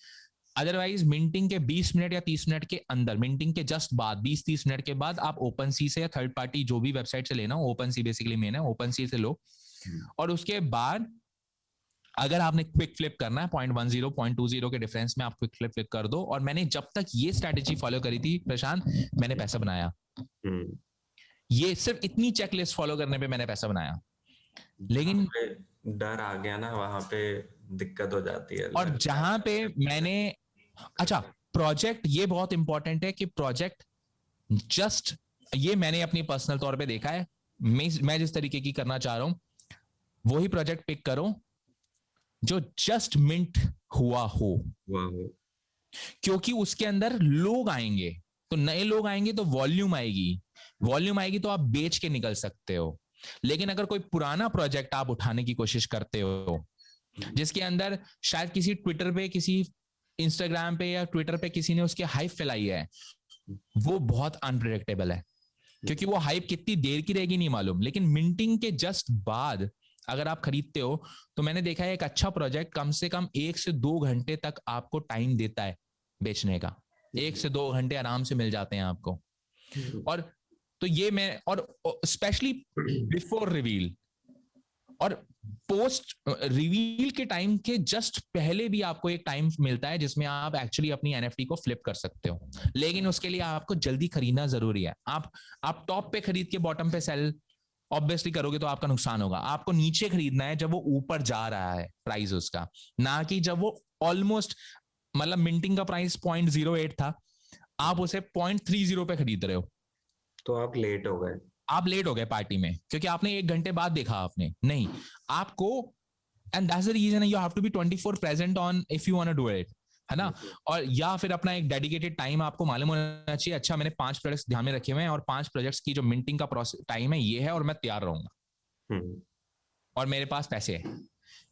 B: अदरवाइज मिंटिंग के 20 मिनट या 30 मिनट के अंदर, मिंटिंग के जस्ट बाद 20-30 मिनट के बाद आप ओपन सी से या थर्ड पार्टी जो भी वेबसाइट से लेना, ओपन सी बेसिकली मेन है, ओपन सी से लो, और उसके बाद अगर आपने क्विक फ्लिप करना है 0.10 0.20 के डिफरेंस में आप क्विक फ्लिप कर दो। और मैंने जब तक ये स्ट्रैटेजी फॉलो करी थी प्रशांत, मैंने पैसा बनाया। ये सिर्फ इतनी चेकलिस्ट फॉलो करने पे मैंने पैसा बनाया, लेकिन
C: डर आ गया ना, वहां पे दिक्कत हो जाती है।
B: और जहां पे मैंने, अच्छा प्रोजेक्ट, ये बहुत इंपॉर्टेंट है कि प्रोजेक्ट जस्ट, ये मैंने अपनी पर्सनल तौर पे देखा है, मैं जिस तरीके की करना चाह रहा हूं वही प्रोजेक्ट पिक करो जो जस्ट मिंट हुआ हो, क्योंकि उसके अंदर लोग आएंगे, तो नए लोग आएंगे तो वॉल्यूम आएगी, वॉल्यूम आएगी तो आप बेच के निकल सकते हो। लेकिन अगर कोई पुराना प्रोजेक्ट आप उठाने की कोशिश करते हो जिसके अंदर शायद किसी ट्विटर पे, किसी इंस्टाग्राम पे या ट्विटर पे किसी ने उसकी हाइप फैलाई है, वो बहुत अनप्रिडिक्टेबल है, क्योंकि वो हाइप कितनी देर की रहेगी नहीं मालूम। लेकिन मिंटिंग के जस्ट बाद अगर आप खरीदते हो, तो मैंने देखा है एक अच्छा प्रोजेक्ट कम से कम 1 से 2 घंटे तक आपको टाइम देता है बेचने का, 1 से 2 घंटे आराम से मिल जाते हैं आपको। और तो ये मैं, और स्पेशली बिफोर रिवील और पोस्ट रिवील के टाइम के जस्ट पहले भी आपको एक टाइम मिलता है जिसमें आप एक्चुअली अपनी एनएफटी को फ्लिप कर सकते हो। लेकिन उसके लिए आपको जल्दी खरीदना जरूरी है। आप टॉप पे खरीद के बॉटम पे सेल ऑब्वियसली करोगे तो आपका नुकसान होगा। आपको नीचे खरीदना है जब वो ऊपर जा रहा है प्राइस उसका, ना कि जब वो ऑलमोस्ट, मतलब मिंटिंग का प्राइस 0.08 था, आप उसे 0.30 पे खरीद रहे हो,
C: तो आप लेट हो गए,
B: आप लेट हो गए पार्टी में, क्योंकि आपने 1 घंटे बाद देखा, आपने नहीं, आपको, and that's the reason you have to be 24 present on if you want to do it, है ना। और या फिर अपना एक डेडिकेटेड टाइम आपको मालूम होना चाहिए, अच्छा मैंने 5 प्रोजेक्ट्स ध्यान में रखे हुए हैं और 5 प्रोजेक्ट्स की जो मिंटिंग का प्रोसेस टाइम है ये है, और मैं तैयार रहूंगा और मेरे पास पैसे है।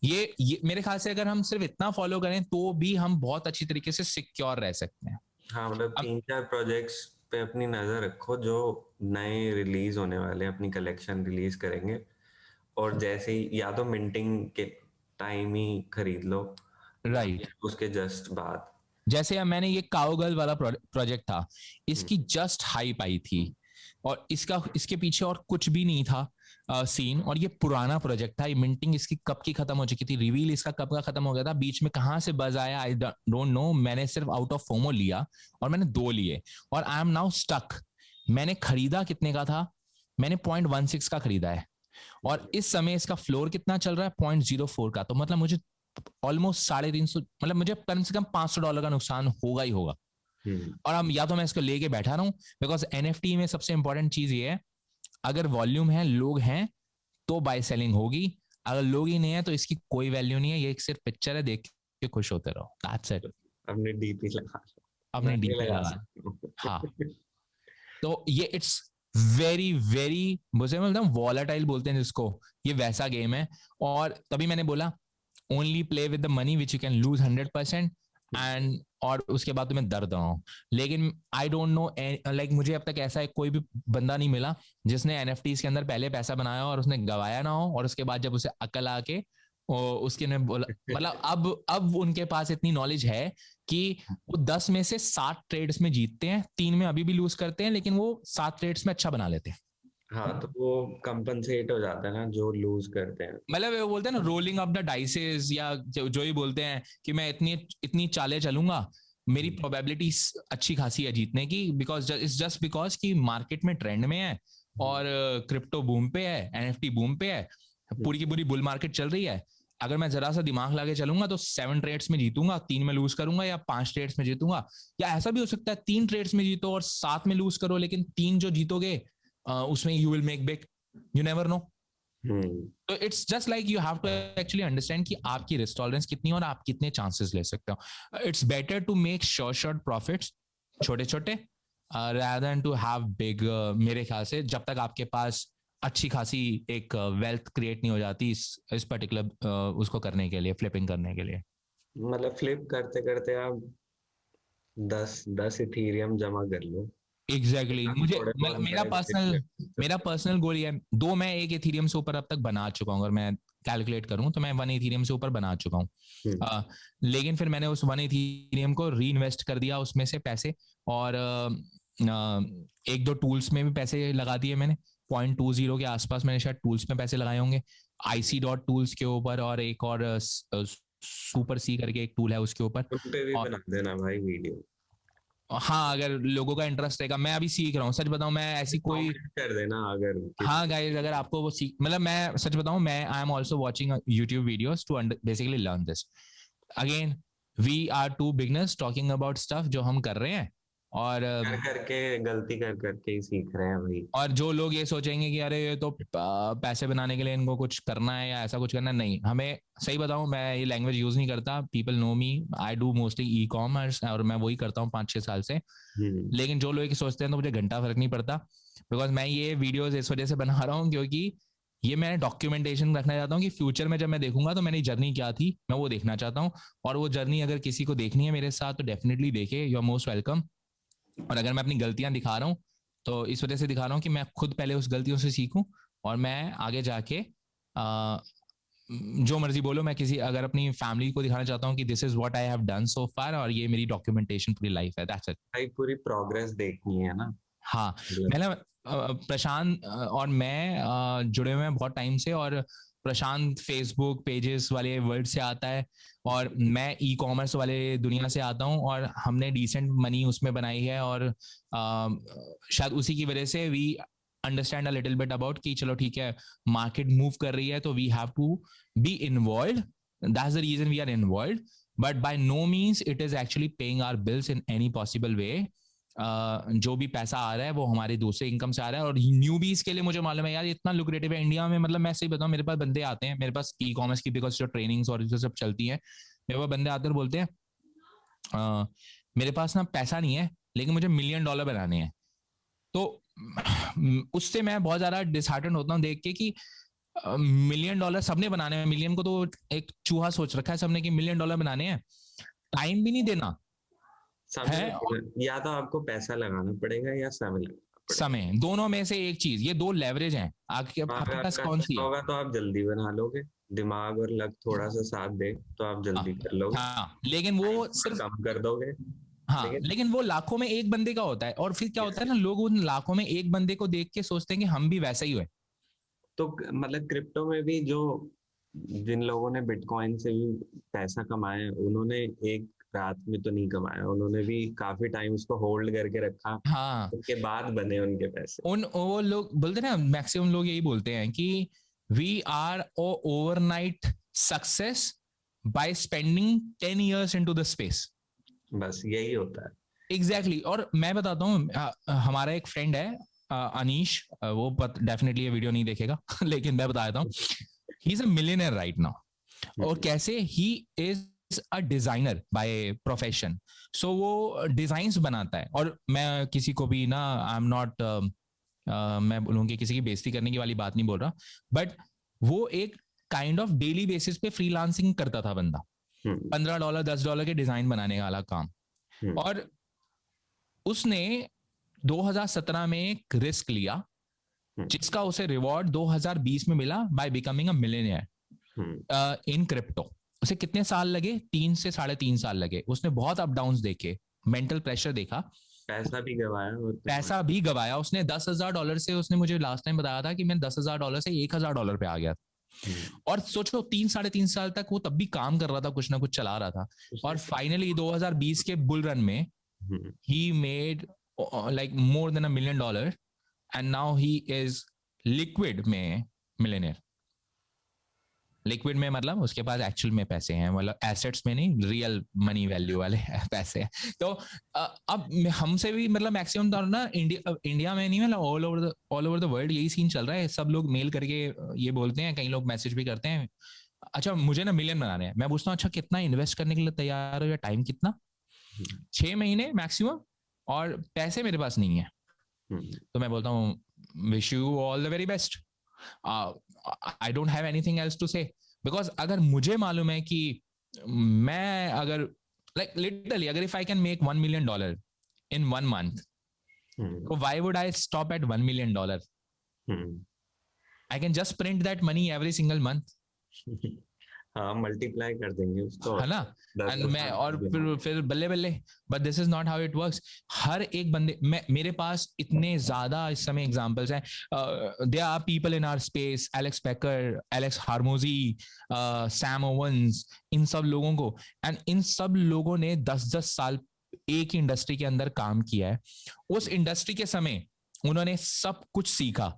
B: ये मेरे ख्याल से अगर हम सिर्फ इतना फॉलो करें तो भी हम बहुत अच्छी तरीके से सिक्योर रह सकते हैं।
C: हाँ, मतलब 3-4 प्रोजेक्ट्स पे अपनी नजर रखो जो नए रिलीज होने वाले हैं, अपनी कलेक्शन रिलीज करेंगे, और जैसे ही या तो मिंटिंग के टाइम ही खरीद लो,
B: राइट,
C: उसके जस्ट बाद।
B: जैसे अब मैंने ये काओगर्ल वाला प्रोजेक्ट था, इसकी जस्ट हाइप आई थी और इसके पीछे और कुछ भी नहीं था सीन, और ये पुराना प्रोजेक्ट था, ये मिंटिंग इसकी कब की खत्म हो चुकी थी, रिवील इसका कब का खत्म हो गया था, बीच में कहां से बज आया आई डोंट नो, मैंने सिर्फ आउट ऑफ फोमो लिया और मैंने 2 लिए और आई एम नाउ स्टक। मैंने खरीदा कितने का था, मैंने 0.16 का खरीदा है और इस समय इसका फ्लोर कितना चल रहा है, 0.04 का, तो मतलब मुझे ऑलमोस्ट 350, मतलब मुझे कम से कम $500 का नुकसान होगा ही होगा। और अब या तो मैं इसको लेके बैठा रहा हूं, बिकॉज एनएफटी में सबसे इंपॉर्टेंट चीज ये है, अगर वॉल्यूम है, लोग हैं, तो बाय सेलिंग होगी, अगर लोग ही नहीं है तो इसकी कोई वैल्यू नहीं है, ये एक सिर्फ पिक्चर है, देख के खुश होते रहो, दैट्स इट।
C: अपने डीपी लगा लो,
B: अपने
C: मैं भी
B: डीपी
C: लगा
B: लगा,
C: सकता हूँ।
B: हाँ। तो ये इट्स वेरी वेरी, मुझे मतलब वॉलेटाइल बोलते हैं जिसको, ये वैसा गेम है। और तभी मैंने बोला only play with the money which you can lose 100%, and और उसके बाद तुम्हें दर्द ना हो। लेकिन आई डोंट नो, लाइक मुझे अब तक ऐसा कोई भी बंदा नहीं मिला जिसने एनएफटीज के अंदर पहले पैसा बनाया और उसने गवाया ना हो, और उसके बाद जब उसे अकल आके उसके ने बोला, मतलब अब उनके पास इतनी नॉलेज है कि वो 10 में से 7 ट्रेड्स में जीतते हैं, 3 में अभी भी लूज करते हैं, लेकिन वो 7 ट्रेड्स में अच्छा बना लेते हैं।
C: हाँ, तो वो कंपनसेट हो जाता है ना जो लूज करते हैं।
B: मतलब वो बोलते हैं ना रोलिंग ऑफ द डाइसेस, या जो ही बोलते हैं कि मैं इतनी इतनी चालें चलूंगा, मेरी प्रोबेबिलिटी अच्छी खासी है जीतने की, बिकॉज इट्स जस्ट बिकॉज कि मार्केट में ट्रेंड में है और क्रिप्टो बूम पे है, एनएफटी बूम पे है, पूरी की पूरी बुल मार्केट चल रही है। अगर मैं जरा सा दिमाग लगा चलूंगा तो 7 ट्रेड्स में जीतूंगा, 3 में लूज करूंगा, या 5 ट्रेड्स में जीतूंगा, या ऐसा भी हो सकता है 3 ट्रेड्स में जीतो और 7 में लूज करो, लेकिन 3 जो जीतोगे उसमें you will make big, you never know. तो it's just like you have to actually understand कि आपकी रिस्क टॉलरेंस कितनी है और आप कितने चांसेस ले सकते हो। It's better to make short profits, छोटे छोटे, rather than to have big, मेरे ख्याल से जब तक आपके पास अच्छी खासी एक वेल्थ क्रिएट नहीं हो जाती इस पर्टिकुलर उसको करने के लिए, फ्लिपिंग करने के लिए।
C: मतलब फ्लिप करते करते आप 10 इथीरियम जमा कर लो।
B: एग्जैक्टली मुझे
C: थोड़े बहुत
B: मेरा
C: बड़े
B: पर्सनल गोल ये है, 2 मैं 1 इथीरियम से ऊपर अब तक बना चुका हूँ, अगर मैं कैलकुलेट करूँ तो मैं 1 इथीरियम से ऊपर बना चुका हूँ। लेकिन फिर मैंने उस 1 इथीरियम को री इन्वेस्ट कर दिया उसमें से पैसे, और 1-2 टूल्स में भी पैसे लगा दिए मैंने, 0.20 के आसपास मैंने शायद टूल्स में पैसे लगाए होंगे, IC.tools के ऊपर, और एक और सुपर सी करके एक टूल है उसके ऊपर।
C: उन पे भी बना देना भाई वीडियो।
B: हाँ, अगर लोगों का इंटरेस्ट रहेगा, मैं अभी सीख रहा हूँ, सच बताऊं मैं ऐसी कोई,
C: कर देना अगर
B: हाँ गाइस, अगर आपको वो सीख, मतलब मैं सच बताऊं, मैं I am also watching YouTube videos to basically learn this. Again we are two beginners talking about stuff जो हम कर रहे हैं, और
C: कर करके गलती कर करके ही सीख रहे हैं भाई।
B: और जो लोग ये सोचेंगे कि अरे ये तो पैसे बनाने के लिए इनको कुछ करना है या ऐसा कुछ करना है, नहीं, हमें सही बताऊं, मैं ये लैंग्वेज यूज नहीं करता, people know me, I do mostly e commerce, और मैं वही करता हूँ 5-6 साल से। लेकिन जो लोग सोचते हैं तो मुझे घंटा फर्क नहीं पड़ता, बिकॉज मैं ये वीडियोज इस वजह से बना रहा हूँ क्योंकि ये मैंने डॉक्यूमेंटेशन रखना चाहता हूँ कि फ्यूचर में जब मैं देखूंगा तो मेरी जर्नी क्या थी, मैं वो देखना चाहता हूँ। और वो जर्नी अगर किसी को देखनी है मेरे साथ तो डेफिनेटली देखे, यू आर मोस्ट वेलकम। और अगर मैं अपनी गलतियां दिखा रहा हूँ तो इस वजह से दिखा रहा हूँ कि मैं खुद पहले उस गलतियों से सीखूं, और मैं आगे जाके जो मर्जी बोलो, मैं किसी अगर अपनी फैमिली को दिखाना चाहता हूँ कि this is what I have done so far, और ये मेरी डॉक्यूमेंटेशन पूरी लाइफ है, दैट्स इट।
C: भाई पूरी प्रोग्रेस देखनी है ना।
B: हाँ, मैंने प्रशांत और मैं जुड़े हुए हैं बहुत टाइम से, और प्रशांत फेसबुक पेजेस वाले वर्ल्ड से आता है और मैं ई कॉमर्स वाले दुनिया से आता हूँ, और हमने डिसेंट मनी उसमें बनाई है, और शायद उसी की वजह से we understand a little bit about कि चलो ठीक है, मार्केट मूव कर रही है तो we have to be involved, that's the reason we are involved, but by no means it is actually paying our bills in any possible way. जो भी पैसा आ रहा है वो हमारे दूसरे इनकम से आ रहा है, और न्यूबीज के लिए मुझे मालूम है यार इतना लुक्रेटिव है इंडिया में, मतलब मैं सही बताऊं, मेरे पास बंदे आते हैं, मेरे पास ई कॉमर्स की बिकॉज जो ट्रेनिंग्स और जो सब चलती है, मेरे पास बंदे आते हैं और बोलते हैं मेरे पास ना पैसा नहीं है लेकिन मुझे $1 मिलियन बनाने हैं। तो उससे मैं बहुत ज्यादा डिसहार्टन होता हूँ देख के कि $1 मिलियन सबने बनाने हैं, मिलियन को तो एक चूहा सोच रखा है सबने कि $1 मिलियन बनाने हैं, टाइम भी नहीं देना है,
C: या तो आपको पैसा लगाना पड़ेगा या समय लगाना पड़ेगा,
B: समय, दोनों में से एक चीज, ये 2 लेवरेज हैं, आपके पास कौन सी है?
C: होगा तो आप जल्दी बना लोगे, दिमाग और लक थोड़ा सा साथ दे तो आप
B: हाँ
C: जल्दी कर लोगे,
B: हाँ, लेकिन वो
C: टाइम
B: सिर्फ,
C: कम कर दोगे।
B: हाँ
C: लेकिन
B: लेकिन वो लाखों में एक बंदे का होता है, और फिर क्या
C: yes,
B: होता है ना, लोग उन लाखों में एक बंदे को देख के सोचते हैं कि हम भी वैसा ही हुए।
C: तो मतलब क्रिप्टो में भी जो जिन लोगों ने बिटकॉइन से भी पैसा कमाया, उन्होंने एक रात में तो नहीं कमाया, उन्होंने भी काफी टाइम उसको होल्ड करके रखा,
B: हाँ,
C: उसके बाद बने उनके पैसे।
B: उन वो लोग बोलते हैं ना, मैक्सिमम लोग यही बोलते हैं कि we are overnight success by spending 10 years into the space.
C: बस यही होता है।
B: एग्जैक्टली। और मैं बताता हूँ, हमारा एक फ्रेंड है, अनीश, वो डेफिनेटली ये वीडियो नहीं देखेगा लेकिन मैं बता देता हूँ, he is a millionaire right now. और कैसे, he is a designer by profession. So वो डिजाइन्स बनाता है, और मैं किसी को भी ना, आई एम नॉट, मैं बोलूँ कि किसी की बेइज्जती करने की वाली बात नहीं बोल रहा, बट वो एक काइंड ऑफ डेली बेसिस पे फ्रीलांसिंग करता था बंदा,
C: हम्म,
B: $15 $10 के डिजाइन बनाने वाला काम।
C: हम्म,
B: और उसने 2017 में एक रिस्क लिया,
C: हम्म,
B: जिसका उसे रिवॉर्ड 2020 में मिला by becoming a
C: hmm.
B: Millionaire in crypto. उसे कितने साल लगे? 3 से 3.5 साल लगे। उसने बहुत अप डाउन देखे, मेंटल प्रेशर देखा,
C: पैसा भी गवाया और
B: पैसा भी गवाया उसने। $10,000 से, उसने मुझे लास्ट टाइम बताया था कि मैं $10,000 से $1,000 पे आ गया।
C: हम्म,
B: और सोचो 3 साढ़े 3 साल तक वो तब भी काम कर रहा था, कुछ ना कुछ चला रहा था।
C: उसने
B: और फाइनली 2020 के बुल रन में
C: हम्म,
B: he made like more than $1 million, and now he is liquid में millionaire। लिक्विड में मतलब उसके पास एक्चुअल में पैसे हैं, मतलब एसेट्स में नहीं, रियल मनी वैल्यू वाले पैसे हैं। तो अब हमसे भी मतलब मैक्सिमम तो ना, इंडिया में नहीं, मतलब ऑल ओवर द वर्ल्ड यही सीन चल रहा है। सब लोग मेल करके ये बोलते हैं, कई लोग मैसेज भी करते हैं, अच्छा मुझे ना मिलियन बनाने हैं। मैं पूछता हूँ, अच्छा कितना इन्वेस्ट करने के लिए तैयार हो, या टाइम कितना?
C: हम्म,
B: 6 महीने मैक्सिमम, और पैसे मेरे पास नहीं है।
C: हम्म,
B: तो मैं बोलता हूँ wish you all the very best, I don't have anything else to say. Because अगर मुझे मालूम है कि मैं अगर, लाइक लिटरली, अगर if I can make $1 million in 1 month,
C: hmm,
B: तो why would I stop at $1 million?
C: Hmm.
B: I can just print that money every single month,
C: हाँ, मल्टीप्लाई कर देंगे उसको
B: है ना?
C: और दस
B: एंड
C: दस
B: मैं,
C: लाख
B: और
C: रुपए
B: फिर
C: होंगे।
B: फिर बल्ले बल्ले। But this is not how it works. हर एक बंदे, मेरे पास इतने ज्यादा इस समय एग्जांपल्स हैं। There are people in our space, Alex Packer, Alex Hormozi, Sam Ovens, इन सब लोगों को, एंड इन सब लोगों ने 10-10 साल एक ही इंडस्ट्री के अंदर काम किया है। उस इंडस्ट्री के समय उन्होंने सब कुछ सीखा।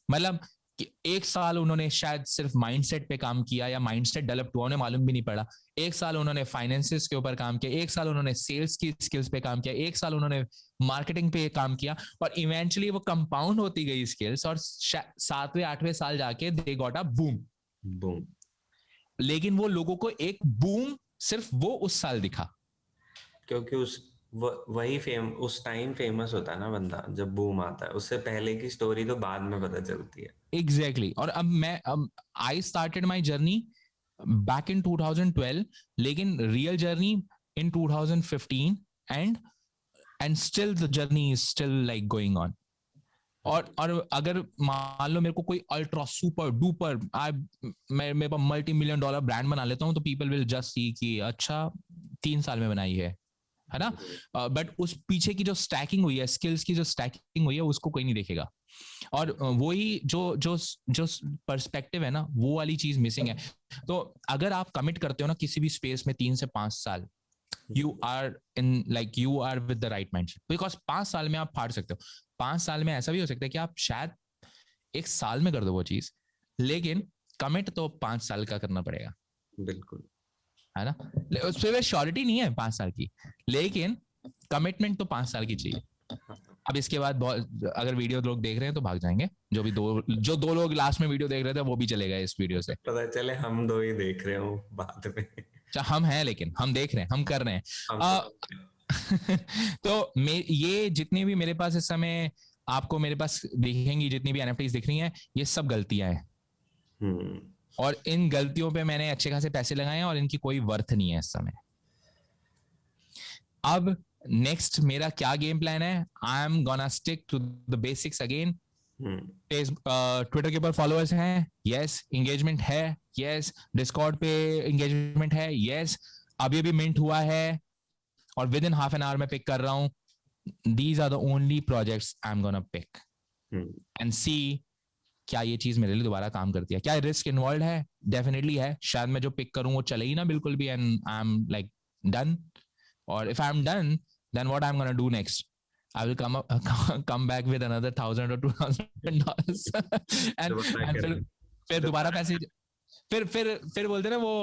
B: मतलब कि 1 साल उन्होंने शायद सिर्फ माइंडसेट पे काम किया, या माइंडसेट डेवलप हुआ, उन्हें मालूम भी नहीं पड़ा। 1 साल उन्होंने फाइनेंसिस के ऊपर काम किया, 1 साल उन्होंने सेल्स की स्किल्स पे काम किया, 1 साल उन्होंने मार्केटिंग पे काम किया, और इवेंचुअली वो कंपाउंड होती गई स्किल्स, और 7वें 8वें साल जाके they got a boom.
C: Boom.
B: लेकिन वो लोगों को एक बूम सिर्फ वो उस साल दिखा।
C: क्योंकि वही उस टाइम फेमस होता है ना बंदा, जब बूम आता है। उससे पहले की स्टोरी तो बाद में पता चलती है।
B: Exactly exactly. और अब I started my journey back in 2012, लेकिन real journey in 2015, and still the journey is still like going on. और अगर मान लो मेरे को कोई अल्ट्रा सुपर डुपर, मैं मेरे पास $multi-million ब्रांड बना लेता हूँ, तो पीपल विल जस्ट सी कि अच्छा 3 साल में बनाई है ना? बट उस पीछे की जो स्टैकिंग हुई है, स्किल्स की जो स्टैकिंग हुई है, उसको कोई नहीं देखेगा। और वही जो जो जो पर्सपेक्टिव है ना, वो वाली चीज मिसिंग है। तो अगर आप कमिट करते हो ना किसी भी स्पेस में 3 से 5 साल, you are in, like you are with the right mind, because 5 साल में आप फाड़ सकते हो। 5 साल में ऐसा भी हो सकता है कि आप शायद 1 साल में कर दो वो चीज, लेकिन कमिट तो 5 साल का करना पड़ेगा,
C: बिल्कुल।
B: है ना? उस पर श्योरिटी नहीं है 5 साल की, लेकिन कमिटमेंट तो 5 साल की चाहिए। अब इसके बाद बहुत, अगर वीडियो लोग देख रहे हैं तो भाग जाएंगे, जो दो लोग लास्ट में वीडियो देख रहे थे वो भी चले गए इस वीडियो से।
C: पता चले हम दो ही देख रहे हो बाद में।
B: अच्छा हम हैं, लेकिन हम देख रहे हैं, हम कर रहे हैं।
C: हम
B: आ,
C: तो
B: तो ये जितने भी मेरे पास इस समय आपको मेरे पास दिखेंगी, जितनी भी एनएफटीज दिख रही हैं, ये सब गलतियां हैं।
C: हम्म,
B: और इन गलतियों पे मैंने अच्छे खासे पैसे लगाए हैं, और इनकी कोई वर्थ नहीं है इस समय। अब नेक्स्ट मेरा क्या गेम प्लान है? I am gonna stick to the basics again. Twitter के ऊपर फॉलोअर्स हैं, यस, एंगेजमेंट है, यस, डिस्कॉर्ड पे एंगेजमेंट है, यस, अभी अभी मिंट हुआ है और within half an hour में पिक कर रहा हूँ. These are the only projects I am gonna pick and see क्या ये चीज मेरे लिए दोबारा काम करती है. क्या रिस्क इन्वॉल्व है? डेफिनेटली है. शायद मैं जो पिक करूं वो चले ही ना बिल्कुल भी and I am like done. और if I am done then what I'm gonna do next? I will come back with another $1,000 or $2,000 and फिर दोबारा पैसे फिर बोलते ना वो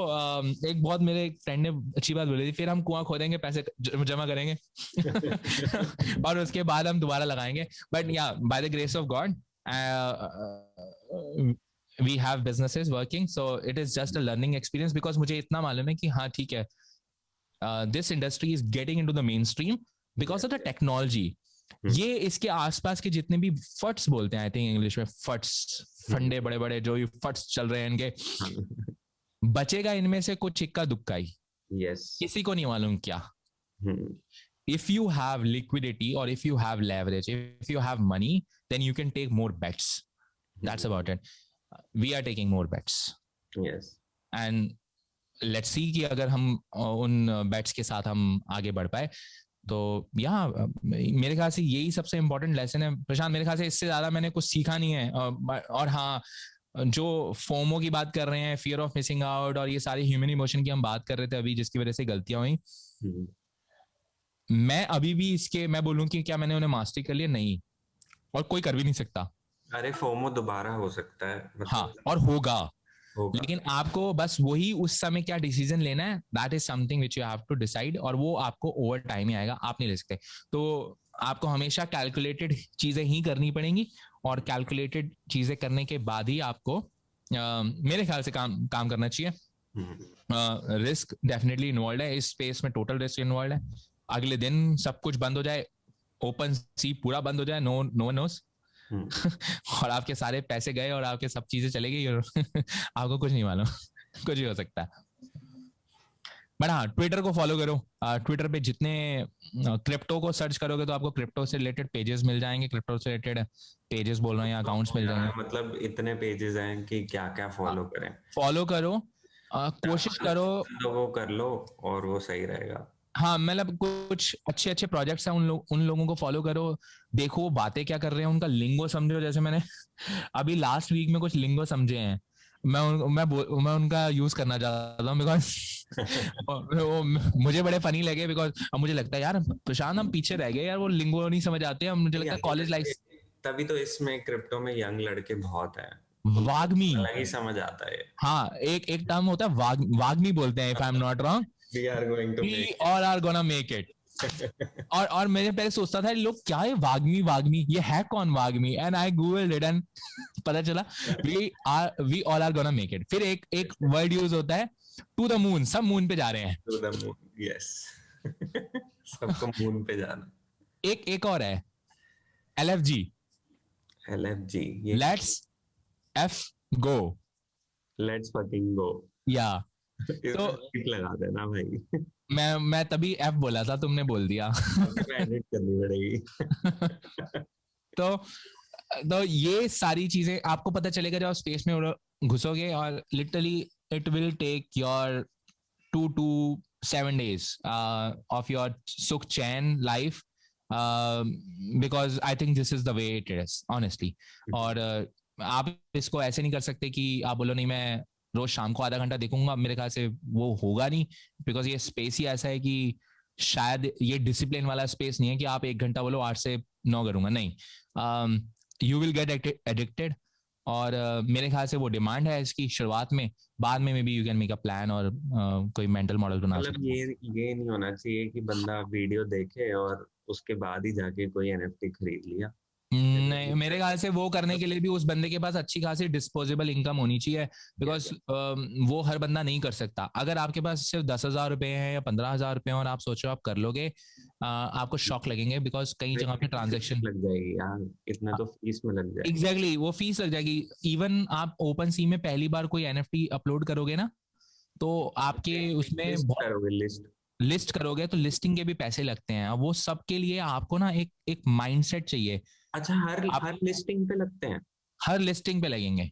B: एक बहुत मेरे एक फ्रेंड ने अच्छी बात बोली थी, फिर हम कुआं खोदेंगे, पैसे जमा करेंगे और उसके बाद हम दोबारा लगाएंगे. बट या by the grace of God we have businesses working, so it is just a learning experience because मुझे इतना मालूम है कि हाँ ठीक है, this industry is getting into the mainstream because of the technology. ये इसके आसपास के जितने भी फट्स बोलते हैं, आई थिंक इंग्लिश में फट्स, फंडे बड़े बड़े जो ये फट्स चल रहे हैं इनके, बचेगा इनमें से कुछ इक्का दुक्का ही. किसी को नहीं मालूम क्या. If you have liquidity or if you have leverage, if you have money, then you can take more bets. That's about it. We are taking more bets.
C: Yes.
B: And let's see कि अगर हम उन bets के साथ हम आगे बढ़ पाए तो यहाँ मेरे ख्याल से यही सबसे इम्पोर्टेंट लेसन है. प्रशांत, मेरे ख्याल से इससे ज्यादा मैंने कुछ सीखा नहीं है. और हाँ, जो फोमो की बात कर रहे हैं, फियर ऑफ मिसिंग आउट, और ये सारी ह्यूमन इमोशन की हम बात कर रहे थे अभी जिसकी वजह से गलतियां हुई, मैं अभी भी इसके मैं बोलूं कि क्या मैंने उन्हें मास्टरी कर लिया? नहीं, और कोई कर भी नहीं सकता.
C: अरे फोमो दोबारा हो सकता है,
B: हाँ, और होगा. लेकिन आपको बस वही उस समय क्या डिसीजन लेना है, that is something which you have to decide, और वो आपको ओवर टाइम ही आएगा, आप नहीं ले सकते. तो आपको हमेशा कैलकुलेटेड चीजें ही करनी पड़ेंगी, और कैलकुलेटेड चीजें करने के बाद ही आपको मेरे ख्याल से काम करना चाहिए. रिस्क डेफिनेटली इन्वॉल्व है इस स्पेस में, टोटल रिस्क इन्वॉल्व है. अगले दिन सब कुछ बंद हो जाए, ओपन सी पूरा बंद हो जाए, नो वन नोस, और आपके सारे पैसे गए और आपके सब चीजें चले गई और आपको कुछ नहीं मालूम. कुछ भी हो सकता है. बट हाँ, ट्विटर को फॉलो करो. ट्विटर पे जितने क्रिप्टो को सर्च करोगे तो आपको क्रिप्टो से रिलेटेड पेजेस मिल जाएंगे, क्रिप्टो से रिलेटेड पेजेस बोल रहे हैं, अकाउंट्स मिल जाएंगे.
C: मतलब इतने पेजेस हैं कि क्या क्या फॉलो करें.
B: फॉलो करो, कोशिश करो
C: तो वो कर लो और वो सही रहेगा.
B: हाँ, मतलब कुछ अच्छे अच्छे प्रोजेक्ट्स हैं, उन लोगों को फॉलो करो, देखो वो बातें क्या कर रहे हैं, उनका लिंगो समझो. जैसे मैंने अभी लास्ट वीक में कुछ लिंगो समझे हैं, मैं उनका यूज करना चाहता हूँ बिकॉज मुझे बड़े फनी लगे. बिकॉज अब मुझे लगता है यार प्रशांत, हम पीछे रह गए यार, वो लिंगो नहीं समझ आते हैं. मुझे लगता है कॉलेज लाइफ,
C: तभी तो इसमें क्रिप्टो में यंग लड़के बहुत हैं.
B: वाग्मी
C: ही समझ आता है.
B: हाँ, एक टर्म होता है वाग्मी बोलते हैं, if I am not wrong.
C: We are going to
B: We
C: make
B: all are gonna make it. और मैंने पहले सोचता था लोग क्या है वाग्मी, ये है कौन Vagmi, and I googled it and पता चला we all are gonna make it. फिर एक वर्ड यूज होता है, टू द मून, सब मून पे जा रहे हैं.
C: to the moon, yes. सबको मून पे जाना.
B: एक और है LFG, let's F go,
C: let's fucking go.
B: या
C: तो लगा देना भाई.
B: मैं तभी F बोला था, तुमने बोल दिया.
C: एडिट करनी पड़ेगी.
B: तो ये सारी चीजें आपको पता चलेगा जब आप स्पेस में घुसोगे, और literally it will take your 2 to 7 days of your सुख चैन life, because I think this is the way it is honestly. और आप इसको ऐसे नहीं कर सकते कि आप बोलो नहीं मैं रोज शाम को आधा घंटा देखूंगा. मेरे ख्याल से वो होगा नहीं, बिकॉज ये स्पेस ही ऐसा है कि शायद ये डिसिप्लिन वाला स्पेस नहीं है कि आप 1 घंटा बोलो 8 से 9 करूंगा, नहीं. यू विल गेट एडिक्टेड, और मेरे ख्याल से वो डिमांड है इसकी शुरुआत में. बाद में may be you can make a plan और कोई मेंटल मॉडल बना सकते.
C: मतलब ये नहीं होना चाहिए कि बंदा वीडियो देखे और उसके बाद ही जाके कोई NFT खरीद लिया.
B: नहीं, मेरे ख्याल से वो करने के लिए भी उस बंदे के पास अच्छी खासी डिस्पोजेबल इनकम होनी चाहिए, बिकॉज वो हर बंदा नहीं कर सकता. अगर आपके पास सिर्फ 10,000 रुपए हैं या 15,000 रुपए हैं और आप सोचो आप कर लोगे, आपको शॉक लगेंगे, बिकॉज कई जगह पे ट्रांजेक्शन
C: लग जाएगी यार, इतना तो फीस में लग जाएगी.
B: एग्जैक्टली, वो फीस लग जाएगी. इवन आप ओपन सी में पहली बार कोई NFT अपलोड करोगे ना, तो आपके उसमें लिस्ट करोगे तो लिस्टिंग के भी पैसे लगते हैं. वो सब के लिए आपको ना एक माइंडसेट चाहिए
C: अच्छा, हर
B: आप
C: हर लिस्टिंग पे लगते हैं?
B: हर लिस्टिंग पे लगेंगे।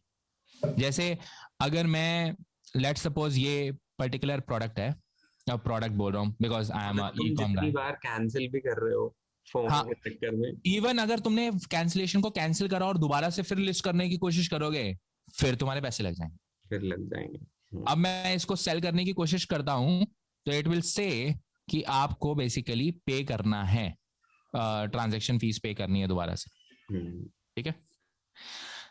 B: जैसे अगर मैं लेट सपोज ये पर्टिकुलर प्रोडक्ट है, अब प्रोडक्ट बोल रहा हूँ बिकॉज आई एम
C: अगर
B: ई
C: तुम
B: कॉम
C: जितनी
B: गाय।
C: बार कैंसिल भी कर रहे हो फोमो
B: हाँ,
C: के चक्कर में,
B: इवन अगर तुमने कैंसिलेशन को कैंसिल करा और दोबारा से फिर लिस्ट करने की कोशिश करोगे, फिर तुम्हारे पैसे लग जाएंगे।
C: फिर लग जाएंगे।
B: अब मैं इसको सेल करने की कोशिश करता हूं, तो इट विल से कि आपको बेसिकली पे करना है, ट्रांजेक्शन फीस पे करनी है दोबारा से।
C: हम्म।
B: ठीक है,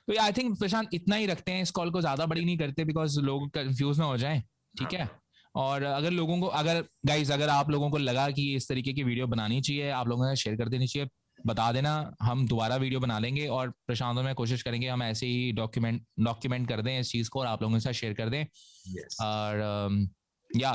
B: तो आई थिंक प्रशांत इतना ही रखते हैं, इस कॉल को ज्यादा बड़ी नहीं करते बिकॉज लोग कंफ्यूज ना हो जाएं। ठीक है, और अगर लोगों को, अगर गाइज अगर आप लोगों को लगा कि इस तरीके की वीडियो बनानी चाहिए, आप लोगों ने शेयर कर देनी चाहिए, बता देना, हम दोबारा वीडियो बना लेंगे और प्रशांत और मैं कोशिश करेंगे हम ऐसे ही डॉक्यूमेंट कर दें इस चीज को और आप लोगों के साथ शेयर कर दें।
C: यस।
B: और या